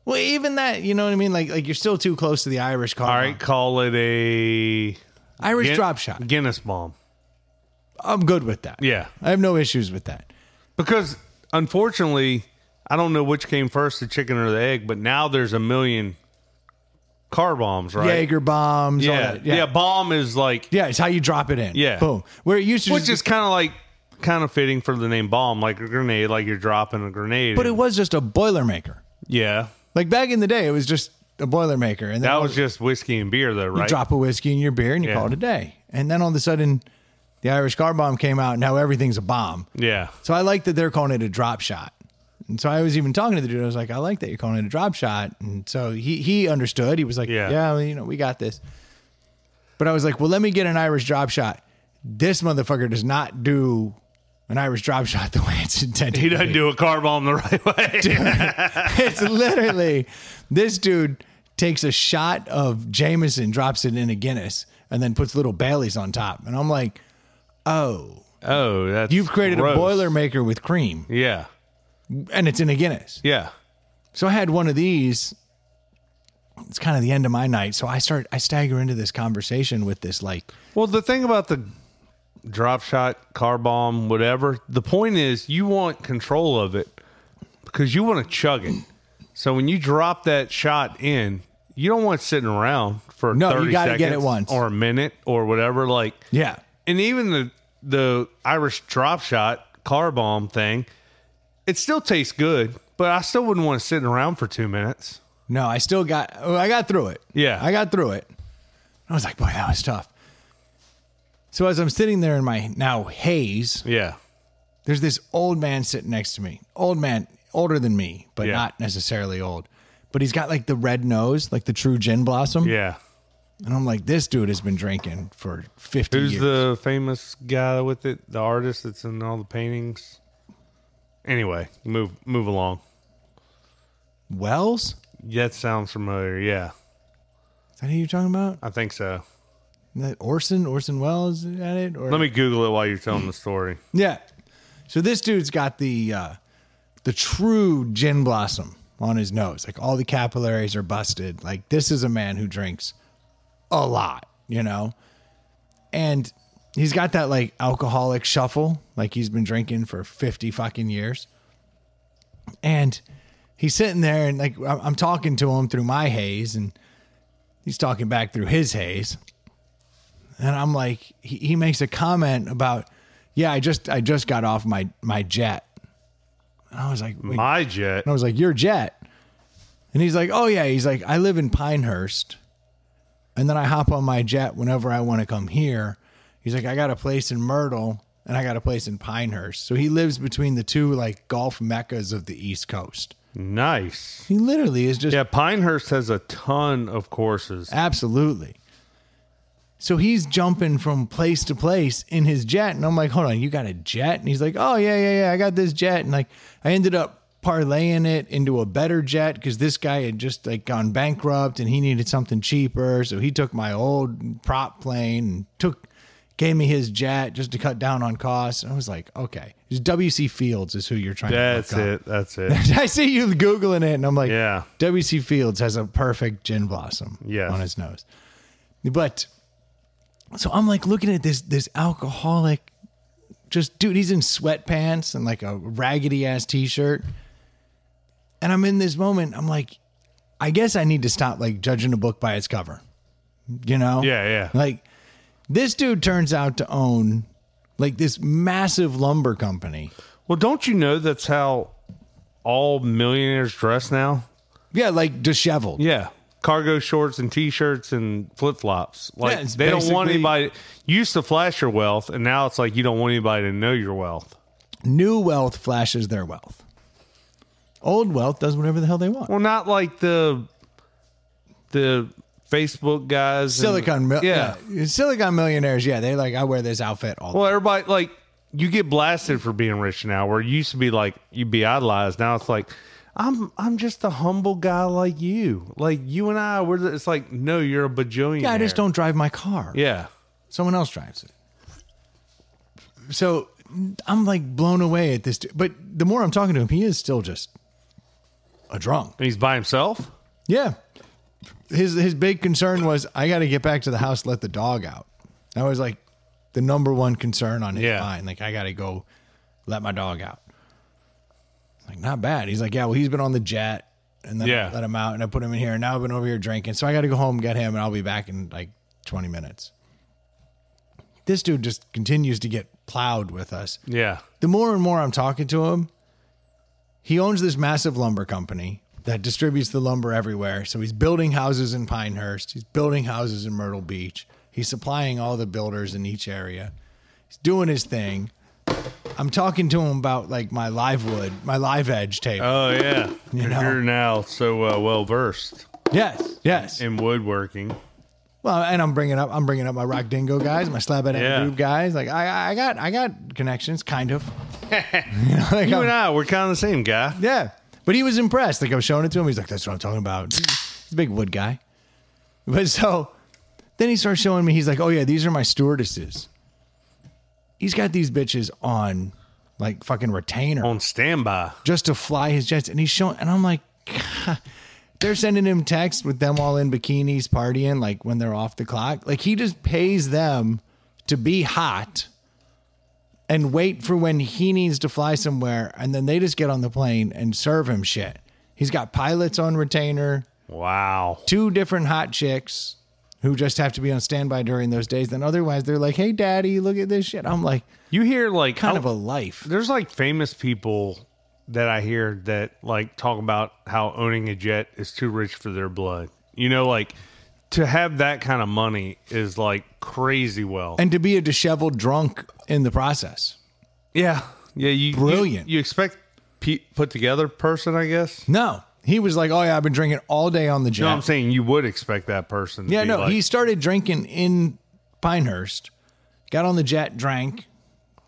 S1: Well, even that, you know what I mean? Like you're still too close to the Irish car
S2: All
S1: bomb.
S2: right, call it a
S1: Irish drop shot.
S2: Guinness bomb.
S1: I'm good with that.
S2: Yeah.
S1: I have no issues with that.
S2: Because unfortunately, I don't know which came first, the chicken or the egg, but now there's a million car bombs, right?
S1: Jaeger bombs. all
S2: Yeah.
S1: that.
S2: Yeah. Bomb is like,
S1: Yeah, it's how you drop it in.
S2: Yeah.
S1: Boom. Where it used to
S2: which
S1: just
S2: is kind of fitting for the name bomb, like a grenade, like you're dropping a grenade.
S1: but it was just a Boilermaker.
S2: Yeah.
S1: Like back in the day, it was just a Boilermaker. And then
S2: That
S1: all-
S2: was just whiskey and beer, though,
S1: you
S2: right?
S1: drop a whiskey in your beer and you
S2: Yeah.
S1: call it a day. And then all of a sudden, the Irish car bomb came out and now everything's a bomb.
S2: Yeah.
S1: So I like that they're calling it a drop shot. And so I was even talking to the dude. I was like, I like that you're calling it a drop shot. And so he understood. He was like,
S2: Yeah.
S1: yeah, well, you know, we got this. But I was like, well, let me get an Irish drop shot. This motherfucker does not do an Irish drop shot the way it's intended.
S2: He
S1: to
S2: doesn't
S1: be.
S2: do a car bomb the right way.
S1: It's literally this dude takes a shot of Jameson, drops it in a Guinness, and then puts little Baileys on top. And I'm like, oh,
S2: Oh, that's
S1: you've created
S2: gross.
S1: a Boilermaker with cream,
S2: Yeah.
S1: and it's in a Guinness.
S2: Yeah.
S1: So I had one of these. It's kind of the end of my night. So I stagger into this conversation with this, like,
S2: Well, the thing about the drop shot, car bomb, whatever. The point is you want control of it because you want to chug it. So when you drop that shot in, you don't want it sitting around for 30
S1: you gotta
S2: seconds
S1: get it once.
S2: or a minute or whatever. Like,
S1: Yeah.
S2: and even the Irish drop shot car bomb thing, it still tastes good, but I still wouldn't want it sitting around for 2 minutes.
S1: No, I got through it.
S2: Yeah.
S1: I got through it. I was like, boy, that was tough. So as I'm sitting there in my now haze,
S2: Yeah.
S1: there's this old man sitting next to me. Old man, older than me, but
S2: Yeah.
S1: not necessarily old. But he's got like the red nose, like the true gin blossom.
S2: Yeah.
S1: And I'm like, this dude has been drinking for 50
S2: Who's
S1: years.
S2: the famous guy with it? The artist that's in all the paintings? Anyway, move along.
S1: Wells?
S2: That sounds familiar. Yeah,
S1: Is that who you're talking about?
S2: I think so.
S1: That Orson Welles at it? Or
S2: Let me Google it while you're telling the story.
S1: Yeah. So this dude's got the true gin blossom on his nose. Like all the capillaries are busted. Like this is a man who drinks a lot, you know? And he's got that like alcoholic shuffle, like he's been drinking for 50 fucking years. And he's sitting there and like I'm talking to him through my haze and he's talking back through his haze. And I'm like, he makes a comment about, yeah, I just got off my jet. And I was like, wait.
S2: My jet.
S1: And I was like, your jet? And he's like, oh yeah. He's like, I live in Pinehurst. And then I hop on my jet whenever I want to come here. He's like, I got a place in Myrtle and I got a place in Pinehurst. So he lives between the two like golf meccas of the East Coast.
S2: Nice.
S1: He literally is just
S2: Yeah, Pinehurst has a ton of courses.
S1: absolutely. So he's jumping from place to place in his jet. And I'm like, hold on, you got a jet? And he's like, oh, yeah. I got this jet. And like, I ended up parlaying it into a better jet because this guy had just like gone bankrupt and he needed something cheaper. So he took my old prop plane and gave me his jet just to cut down on costs. And I was like, okay, W.C. Fields is who you're trying
S2: That's
S1: to look up.
S2: That's it.
S1: I see you Googling it and I'm like,
S2: Yeah.
S1: W.C. Fields has a perfect gin blossom
S2: Yes.
S1: on his nose. But so I'm like looking at this alcoholic, just dude, he's in sweatpants and like a raggedy ass t-shirt. And I'm in this moment, I'm like, I guess I need to stop like judging a book by its cover. You know?
S2: Yeah.
S1: Like this dude turns out to own like this massive lumber company.
S2: Well, don't you know that's how all millionaires dress now?
S1: Yeah, like disheveled.
S2: Yeah. Cargo shorts and T-shirts and flip-flops. Like,
S1: it's
S2: they don't want
S1: basically-
S2: anybody... You used to flash your wealth, and now it's like you don't want anybody to know your wealth.
S1: New wealth flashes their wealth. Old wealth does whatever the hell they want.
S2: Well, not like the Facebook guys.
S1: Silicon
S2: Yeah.
S1: millionaires, yeah, they like, I wear this outfit all the
S2: Well, everybody, like, you get blasted for being rich now, where it used to be like, you'd be idolized. Now it's like, I'm just a humble guy like you. Like, you and I, it's like, no, you're a bajillionaire.
S1: Yeah, I just don't drive my car.
S2: Yeah.
S1: Someone else drives it. So I'm like blown away at this. But the more I'm talking to him, he is still just a drunk.
S2: And he's by himself?
S1: Yeah. His big concern was, I got to get back to the house, let the dog out. That was like the number one concern on his mind. Like, I got to go let my dog out. Like, not bad. He's like, yeah, well, he's been on the jet and then I let him out and I put him in here and now I've been over here drinking. So I got to go home, get him, and I'll be back in like 20 minutes. This dude just continues to get plowed with us.
S2: Yeah.
S1: The more and more I'm talking to him, he owns this massive lumber company that distributes the lumber everywhere. So he's building houses in Pinehurst. He's building houses in Myrtle Beach. He's supplying all the builders in each area. He's doing his thing. I'm talking to him about like my Live Edge table.
S2: Oh, yeah.
S1: You know?
S2: You're now so well versed
S1: Yes.
S2: in woodworking.
S1: Well, and I'm bringing up my Rock Dingo guys, my Slab It Group guys. Like I got connections, kind of. Like
S2: You and I, we're kind of the same guy.
S1: Yeah. But he was impressed. Like I was showing it to him. He's like, that's what I'm talking about. He's a big wood guy. But so then he starts showing me, he's like, oh yeah, these are my stewardesses. He's got these bitches on like fucking retainer
S2: On standby.
S1: just to fly his jets. And he's showing, and I'm like, God. They're sending him texts with them all in bikinis partying, like when they're off the clock. Like he just pays them to be hot and wait for when he needs to fly somewhere, and then they just get on the plane and serve him shit. He's got pilots on retainer.
S2: Wow.
S1: 2 different hot chicks who just have to be on standby during those days. Then otherwise they're like, hey, daddy, look at this shit. I'm like,
S2: you hear like
S1: kind of a life.
S2: There's like famous people that I hear that like talk about how owning a jet is too rich for their blood. You know, like to have that kind of money is like crazy wealth.
S1: And to be a disheveled drunk in the process.
S2: Yeah. Yeah.
S1: Brilliant.
S2: You expect put together person, I guess?
S1: No. He was like, oh, yeah, I've been drinking all day on the jet.
S2: No, I'm saying you would expect that person.
S1: Yeah,
S2: to be
S1: no.
S2: like,
S1: He started drinking in Pinehurst, got on the jet, drank,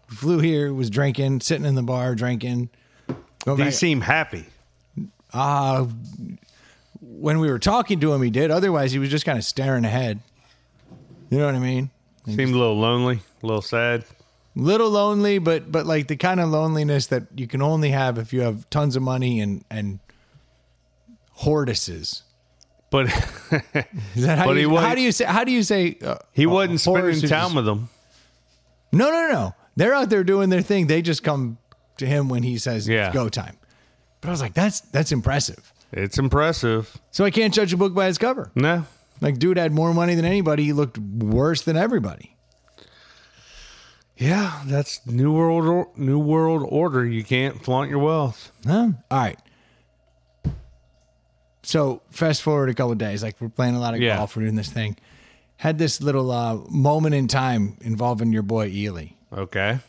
S1: flew here, was drinking, sitting in the bar, drinking.
S2: Did he seem happy?
S1: When we were talking to him, he did. Otherwise, he was just kind of staring ahead. You know what I mean?
S2: Seemed a little lonely, a little sad.
S1: Little lonely, but like the kind of loneliness that you can only have if you have tons of money and hortises.
S2: But
S1: is that how do you say
S2: he wasn't spending time with them?
S1: No. They're out there doing their thing. They just come to him when he says it's go time. But I was like, that's impressive.
S2: It's impressive.
S1: So I can't judge a book by its cover.
S2: No.
S1: Like, dude had more money than anybody. He looked worse than everybody.
S2: Yeah, that's New World Order. You can't flaunt your wealth.
S1: Huh? All right. So fast forward a couple of days, like we're playing a lot of golf, we're doing this thing. Had this little moment in time involving your boy Ely.
S2: Okay.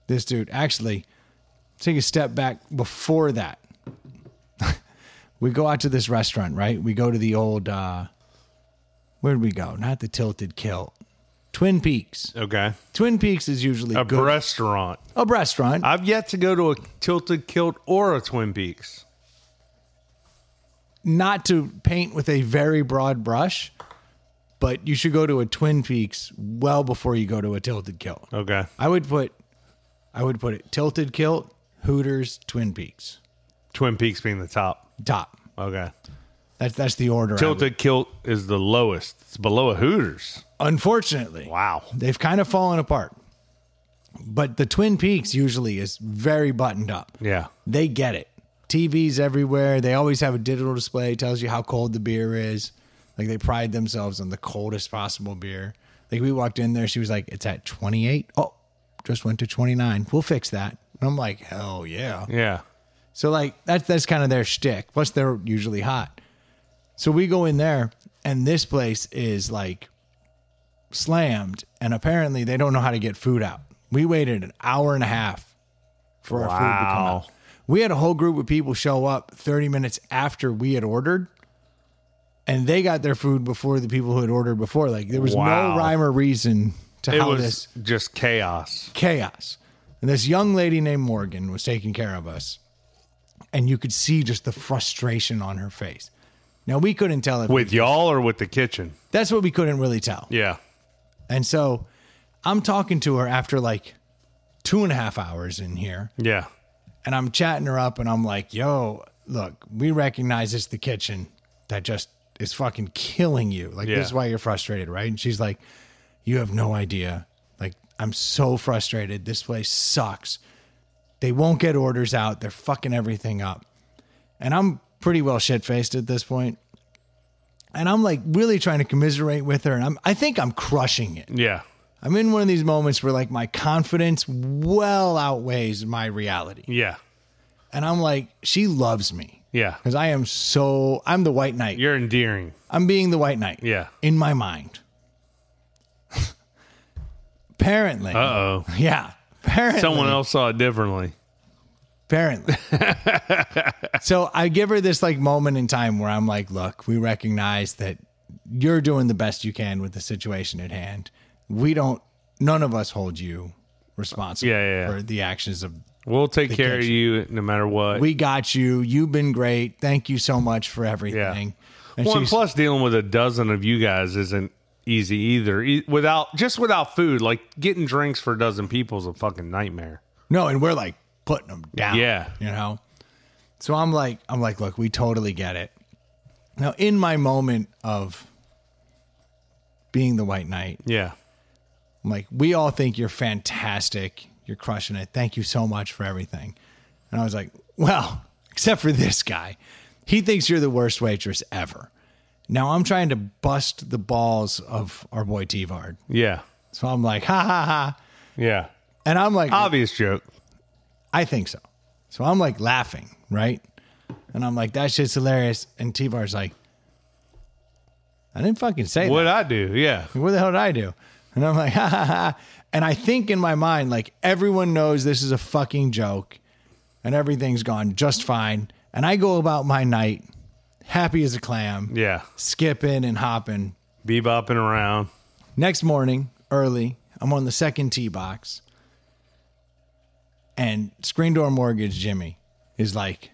S1: This dude, actually, take a step back before that. We go out to this restaurant, right? We go to the old, where'd we go? Not the Tilted Kilt. Twin Peaks.
S2: Okay.
S1: Twin Peaks is usually
S2: a
S1: good.
S2: restaurant.
S1: A restaurant.
S2: I've yet to go to a Tilted Kilt or a Twin Peaks.
S1: Not to paint with a very broad brush, but you should go to a Twin Peaks well before you go to a Tilted Kilt.
S2: Okay.
S1: I would put it Tilted Kilt, Hooters, Twin Peaks.
S2: Twin Peaks being the top.
S1: Top.
S2: Okay.
S1: That's the order.
S2: Tilted Kilt is the lowest. It's below a Hooters.
S1: Unfortunately.
S2: Wow.
S1: They've kind of fallen apart. But the Twin Peaks usually is very buttoned up.
S2: Yeah.
S1: They get it. TVs everywhere. They always have a digital display. It tells you how cold the beer is. Like they pride themselves on the coldest possible beer. Like we walked in there. She was like, it's at 28. Oh, just went to 29. We'll fix that. And I'm like, hell yeah.
S2: Yeah.
S1: So like that's kind of their shtick. Plus they're usually hot. So we go in there and this place is like slammed. And apparently they don't know how to get food out. We waited an hour and a half for our food to come out. We had a whole group of people show up 30 minutes after we had ordered. And they got their food before the people who had ordered before. Like there was no rhyme or reason to how this.
S2: It was just chaos.
S1: Chaos. And this young lady named Morgan was taking care of us. And you could see just the frustration on her face. Now, we couldn't tell if
S2: with y'all or with the kitchen.
S1: That's what we couldn't really tell.
S2: Yeah.
S1: And so I'm talking to her after like 2.5 hours in here.
S2: Yeah.
S1: And I'm chatting her up and I'm like, yo, look, we recognize it's the kitchen that just is fucking killing you. Like, this is why you're frustrated, right? And she's like, you have no idea. Like, I'm so frustrated. This place sucks. They won't get orders out. They're fucking everything up. And I'm pretty well shit-faced at this point. And I'm like really trying to commiserate with her. And I think I'm crushing it.
S2: Yeah.
S1: I'm in one of these moments where like my confidence well outweighs my reality.
S2: Yeah.
S1: And I'm like, she loves me.
S2: Yeah.
S1: Because I'm the white knight.
S2: You're endearing.
S1: I'm being the white knight.
S2: Yeah.
S1: In my mind. Apparently.
S2: Uh-oh.
S1: Yeah. Apparently.
S2: Someone else saw it differently.
S1: Apparently. So I give her this like moment in time where I'm like, look, we recognize that you're doing the best you can with the situation at hand. None of us hold you responsible for the actions of
S2: We'll take care of you no matter what.
S1: We got you. You've been great. Thank you so much for everything.
S2: Yeah. And plus dealing with a dozen of you guys isn't easy either. Without food, like getting drinks for a dozen people is a fucking nightmare.
S1: No, and we're like putting them down.
S2: Yeah.
S1: You know? So I'm like, look, we totally get it. Now, in my moment of being the white knight,
S2: yeah,
S1: I'm like, we all think you're fantastic. You're crushing it. Thank you so much for everything. And I was like, well, except for this guy. He thinks you're the worst waitress ever. Now I'm trying to bust the balls of our boy T-Vard.
S2: Yeah.
S1: So I'm like, ha, ha, ha.
S2: Yeah.
S1: And I'm like...
S2: Obvious joke.
S1: I think so. So I'm like laughing, right? And I'm like, that shit's hilarious. And T-Vard's like, I didn't fucking say
S2: What'd
S1: that.
S2: I do? Yeah.
S1: What the hell did I do? And I'm like, ha, ha, ha. And I think in my mind, like, everyone knows this is a fucking joke and everything's gone just fine. And I go about my night happy as a clam.
S2: Yeah.
S1: Skipping and hopping.
S2: Bebopping around.
S1: Next morning, early, I'm on the second tee box. And Screen Door Mortgage Jimmy is like,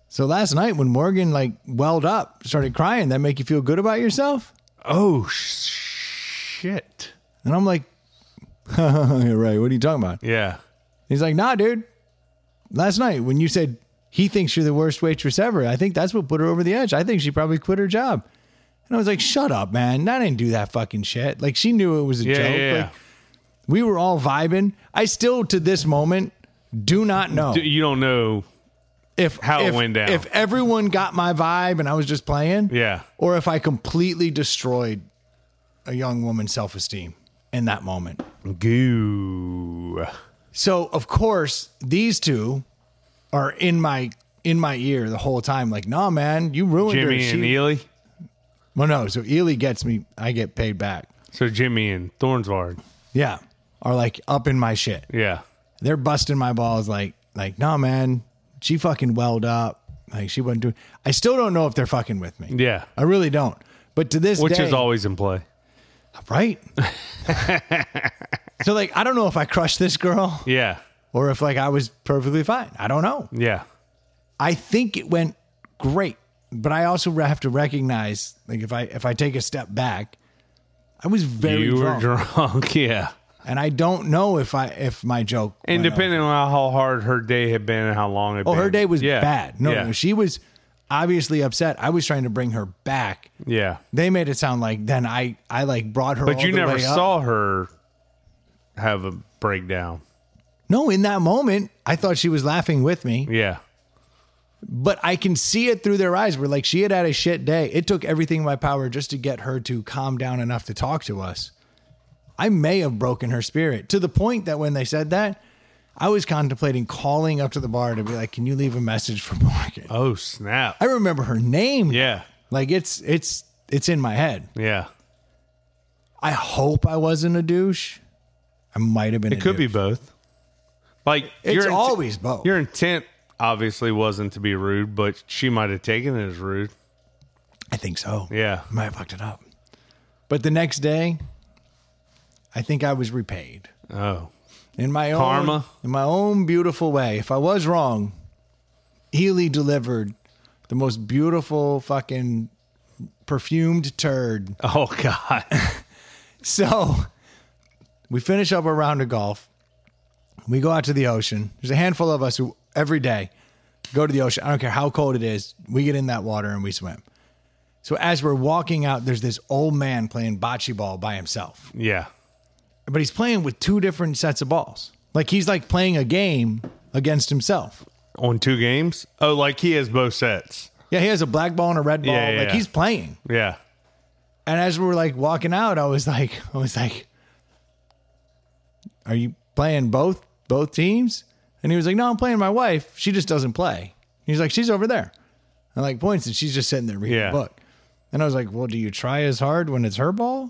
S1: so last night when Morgan like welled up, started crying, that make you feel good about yourself?
S2: Oh, shit.
S1: And I'm like, you're right. What are you talking about?
S2: Yeah.
S1: He's like, nah, dude. Last night when you said he thinks you're the worst waitress ever, I think that's what put her over the edge. I think she probably quit her job. And I was like, shut up, man. I didn't do that fucking shit. Like, she knew it was a joke.
S2: Yeah.
S1: Like, we were all vibing. I still, to this moment, do not know.
S2: You don't know how it went down.
S1: If everyone got my vibe and I was just playing.
S2: Yeah.
S1: Or if I completely destroyed a young woman's self-esteem in that moment.
S2: Goo.
S1: So, of course, these two are in my ear the whole time. Like, nah, man, you ruined her.
S2: Jimmy and Ely?
S1: Well, no. So Ely gets me. I get paid back.
S2: So Jimmy and Thornsward.
S1: Yeah. Are like up in my shit.
S2: Yeah.
S1: They're busting my balls like, nah, man, she fucking welled up. Like, she wasn't doing. I still don't know if they're fucking with me.
S2: Yeah.
S1: I really don't. But to this day.
S2: Which is always in play.
S1: Right. So, like, I don't know if I crushed this girl.
S2: Yeah.
S1: Or if, like, I was perfectly fine. I don't know.
S2: Yeah.
S1: I think it went great. But I also have to recognize, like, if I take a step back, I was very drunk.
S2: You were drunk, yeah.
S1: And I don't know if my joke.
S2: And depending on how hard her day had been and how long it had been.
S1: Oh, her day was
S2: yeah.
S1: bad. No, she was obviously upset. I was trying to bring her back.
S2: Yeah.
S1: They made it sound like then I like brought her.
S2: But
S1: all
S2: you
S1: the
S2: never
S1: way
S2: saw
S1: up.
S2: her have a breakdown.
S1: No, in that moment, I thought she was laughing with me.
S2: Yeah.
S1: But I can see it through their eyes. Where like she had a shit day. It took everything in my power just to get her to calm down enough to talk to us. I may have broken her spirit to the point that when they said that, I was contemplating calling up to the bar to be like, "Can you leave a message for Morgan?"
S2: Oh, snap.
S1: I remember her name.
S2: Yeah.
S1: Like it's in my head.
S2: Yeah.
S1: I hope I wasn't a douche. I might have been.
S2: It could be both. Like
S1: It's always both.
S2: Your intent obviously wasn't to be rude, but she might have taken it as rude.
S1: I think so.
S2: Yeah.
S1: I might have fucked it up. But the next day, I think I was repaid.
S2: Oh.
S1: In my
S2: Karma?
S1: In my own beautiful way. If I was wrong, Ely delivered the most beautiful fucking perfumed turd.
S2: Oh, God.
S1: So we finish up a round of golf. We go out to the ocean. There's a handful of us who every day go to the ocean. I don't care how cold it is. We get in that water and we swim. So as we're walking out, there's this old man playing bocce ball by himself.
S2: Yeah.
S1: But he's playing with two different sets of balls. Like he's like playing a game against himself.
S2: On 2 games? Oh, like he has both sets.
S1: Yeah, he has a black ball and a red ball.
S2: Yeah,
S1: Like he's playing.
S2: Yeah.
S1: And as we were like walking out, I was like, are you playing both teams? And he was like, no, I'm playing my wife. She just doesn't play. He's like, she's over there. And like points and she's just sitting there reading a book. And I was like, well, do you try as hard when it's her ball?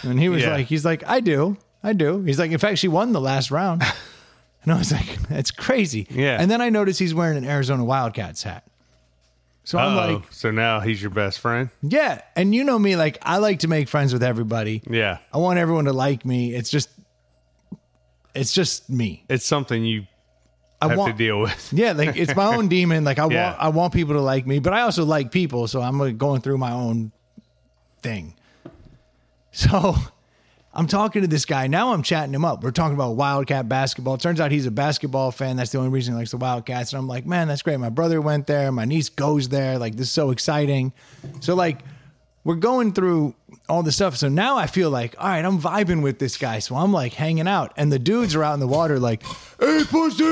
S1: And he was he's like, I do. He's like, in fact, she won the last round. And I was like, that's crazy.
S2: Yeah.
S1: And then I noticed he's wearing an Arizona Wildcats hat. So I'm like,
S2: so now he's your best friend?
S1: yeah. And you know me, like I like to make friends with everybody.
S2: Yeah.
S1: I want everyone to like me. It's just me.
S2: It's something you have to deal with.
S1: Yeah, like it's my own demon. Like I want people to like me, but I also like people, so I'm like going through my own thing. So I'm talking to this guy. Now I'm chatting him up. We're talking about Wildcat basketball. It turns out he's a basketball fan. That's the only reason he likes the Wildcats. And I'm like, man, that's great. My brother went there. My niece goes there. Like, this is so exciting. So, like, we're going through all this stuff. So now I feel like, all right, I'm vibing with this guy. So I'm like hanging out, and the dudes are out in the water like, hey, pussy.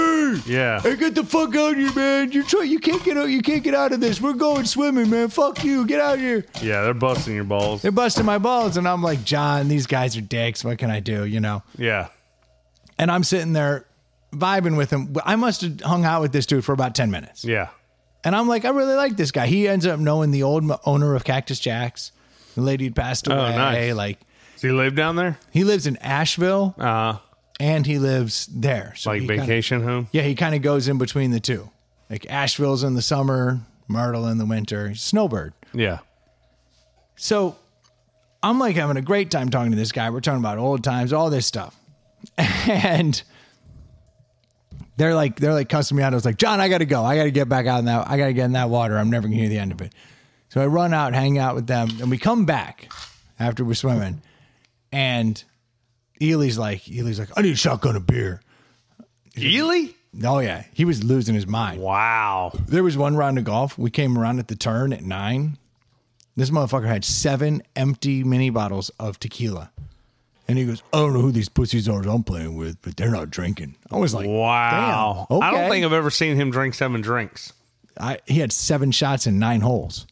S2: Yeah.
S1: Hey, get the fuck out of here, man. You can't get out. You can't get out of this. We're going swimming, man. Fuck you. Get out of here.
S2: Yeah, they're busting your balls.
S1: They're busting my balls. And I'm like, John, these guys are dicks. What can I do? You know?
S2: Yeah.
S1: And I'm sitting there vibing with him. I must have hung out with this dude for about 10 minutes.
S2: Yeah.
S1: And I'm like, I really like this guy. He ends up knowing the old owner of Cactus Jack's. The lady had passed away.
S2: Oh, nice.
S1: Like,
S2: does he live down there?
S1: He lives in Asheville, and he lives there. So
S2: like vacation home?
S1: Yeah, he kind of goes in between the two. Like Asheville's in the summer, Myrtle in the winter. Snowbird.
S2: Yeah.
S1: So I'm like having a great time talking to this guy. We're talking about old times, all this stuff. And they're like cussing me out. I was like, John, I got to go. I got to get back out in that. I got to get in that water. I'm never going to hear the end of it. So I run out, hang out with them, and we come back after we're swimming. And Ely's like, I need a shotgun of beer.
S2: Ely?
S1: Oh, yeah. He was losing his mind.
S2: Wow.
S1: There was one round of golf. We came around at the turn at 9. This motherfucker had 7 empty mini bottles of tequila. And he goes, I don't know who these pussies are I'm playing with, but they're not drinking. I was like,
S2: wow.
S1: Damn, okay.
S2: I don't think I've ever seen him drink 7 drinks.
S1: He had 7 shots in 9 holes.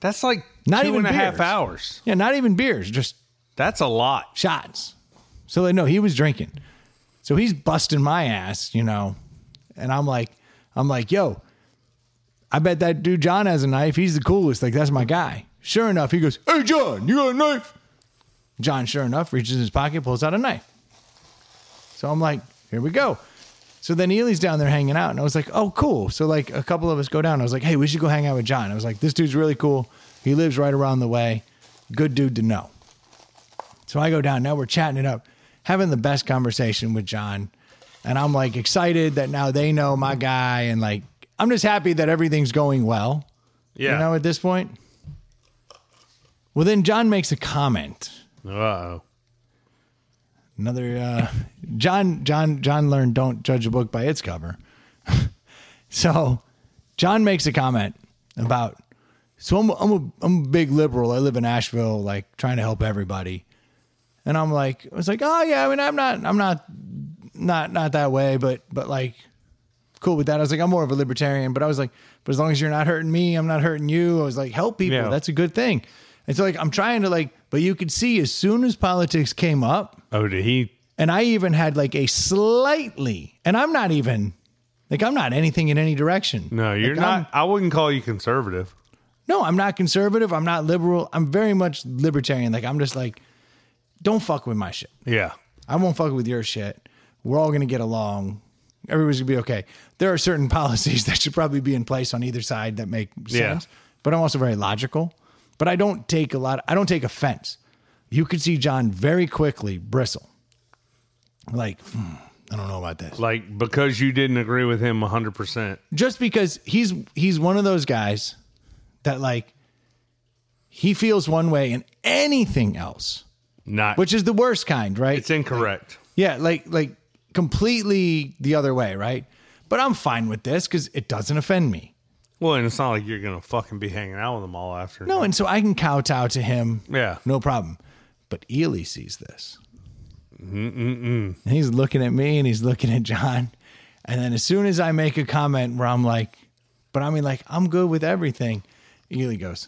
S2: That's like
S1: not
S2: 2
S1: even
S2: and a half
S1: beers.
S2: hours.
S1: Yeah, not even beers, just
S2: that's a lot.
S1: Shots. So they know he was drinking. So he's busting my ass, you know. And I'm like, yo, I bet that dude John has a knife. He's the coolest. Like, that's my guy. Sure enough, he goes, hey, John, you got a knife? John, sure enough, reaches in his pocket, pulls out a knife. So I'm like, here we go. So then Ely's down there hanging out, and I was like, oh, cool. So, like, a couple of us go down. I was like, hey, we should go hang out with John. I was like, this dude's really cool. He lives right around the way. Good dude to know. So I go down. Now we're chatting it up, having the best conversation with John. And I'm, like, excited that now they know my guy. And, like, I'm just happy that everything's going well.
S2: Yeah.
S1: You know, at this point. Well, then John makes a comment.
S2: Uh-oh.
S1: Another John learned don't judge a book by its cover. So John makes a comment about, so I'm a big liberal. I live in Asheville, like trying to help everybody. And I was like, oh yeah, I mean, I'm not that way, but like cool with that. I was like, I'm more of a libertarian, but I was like, but as long as you're not hurting me, I'm not hurting you. I was like, help people. Yeah. That's a good thing. And so, like, I'm trying to, like, but you could see as soon as politics came up.
S2: Oh, did he?
S1: And I even had, like, a slightly, and I'm not even, like, I'm not anything in any direction.
S2: No, you're
S1: like,
S2: not. I wouldn't call you conservative.
S1: No, I'm not conservative. I'm not liberal. I'm very much libertarian. Like, I'm just like, don't fuck with my shit.
S2: Yeah.
S1: I won't fuck with your shit. We're all going to get along. Everybody's going to be okay. There are certain policies that should probably be in place on either side that make sense. Yeah. But I'm also very logical. But I don't take offense. You could see John very quickly bristle. Like, I don't know about this.
S2: Like, because you didn't agree with him 100%.
S1: Just because he's one of those guys that, like, he feels one way and anything else.
S2: Not.
S1: Which is the worst kind, right?
S2: It's incorrect.
S1: Like, like completely the other way, right? But I'm fine with this because it doesn't offend me.
S2: Well, and it's not like you're going to fucking be hanging out with them all after.
S1: No, and so I can kowtow to him.
S2: Yeah.
S1: No problem. But Ely sees this. And he's looking at me and he's looking at John. And then as soon as I make a comment where I'm like, but I mean, like, I'm good with everything, Ely goes,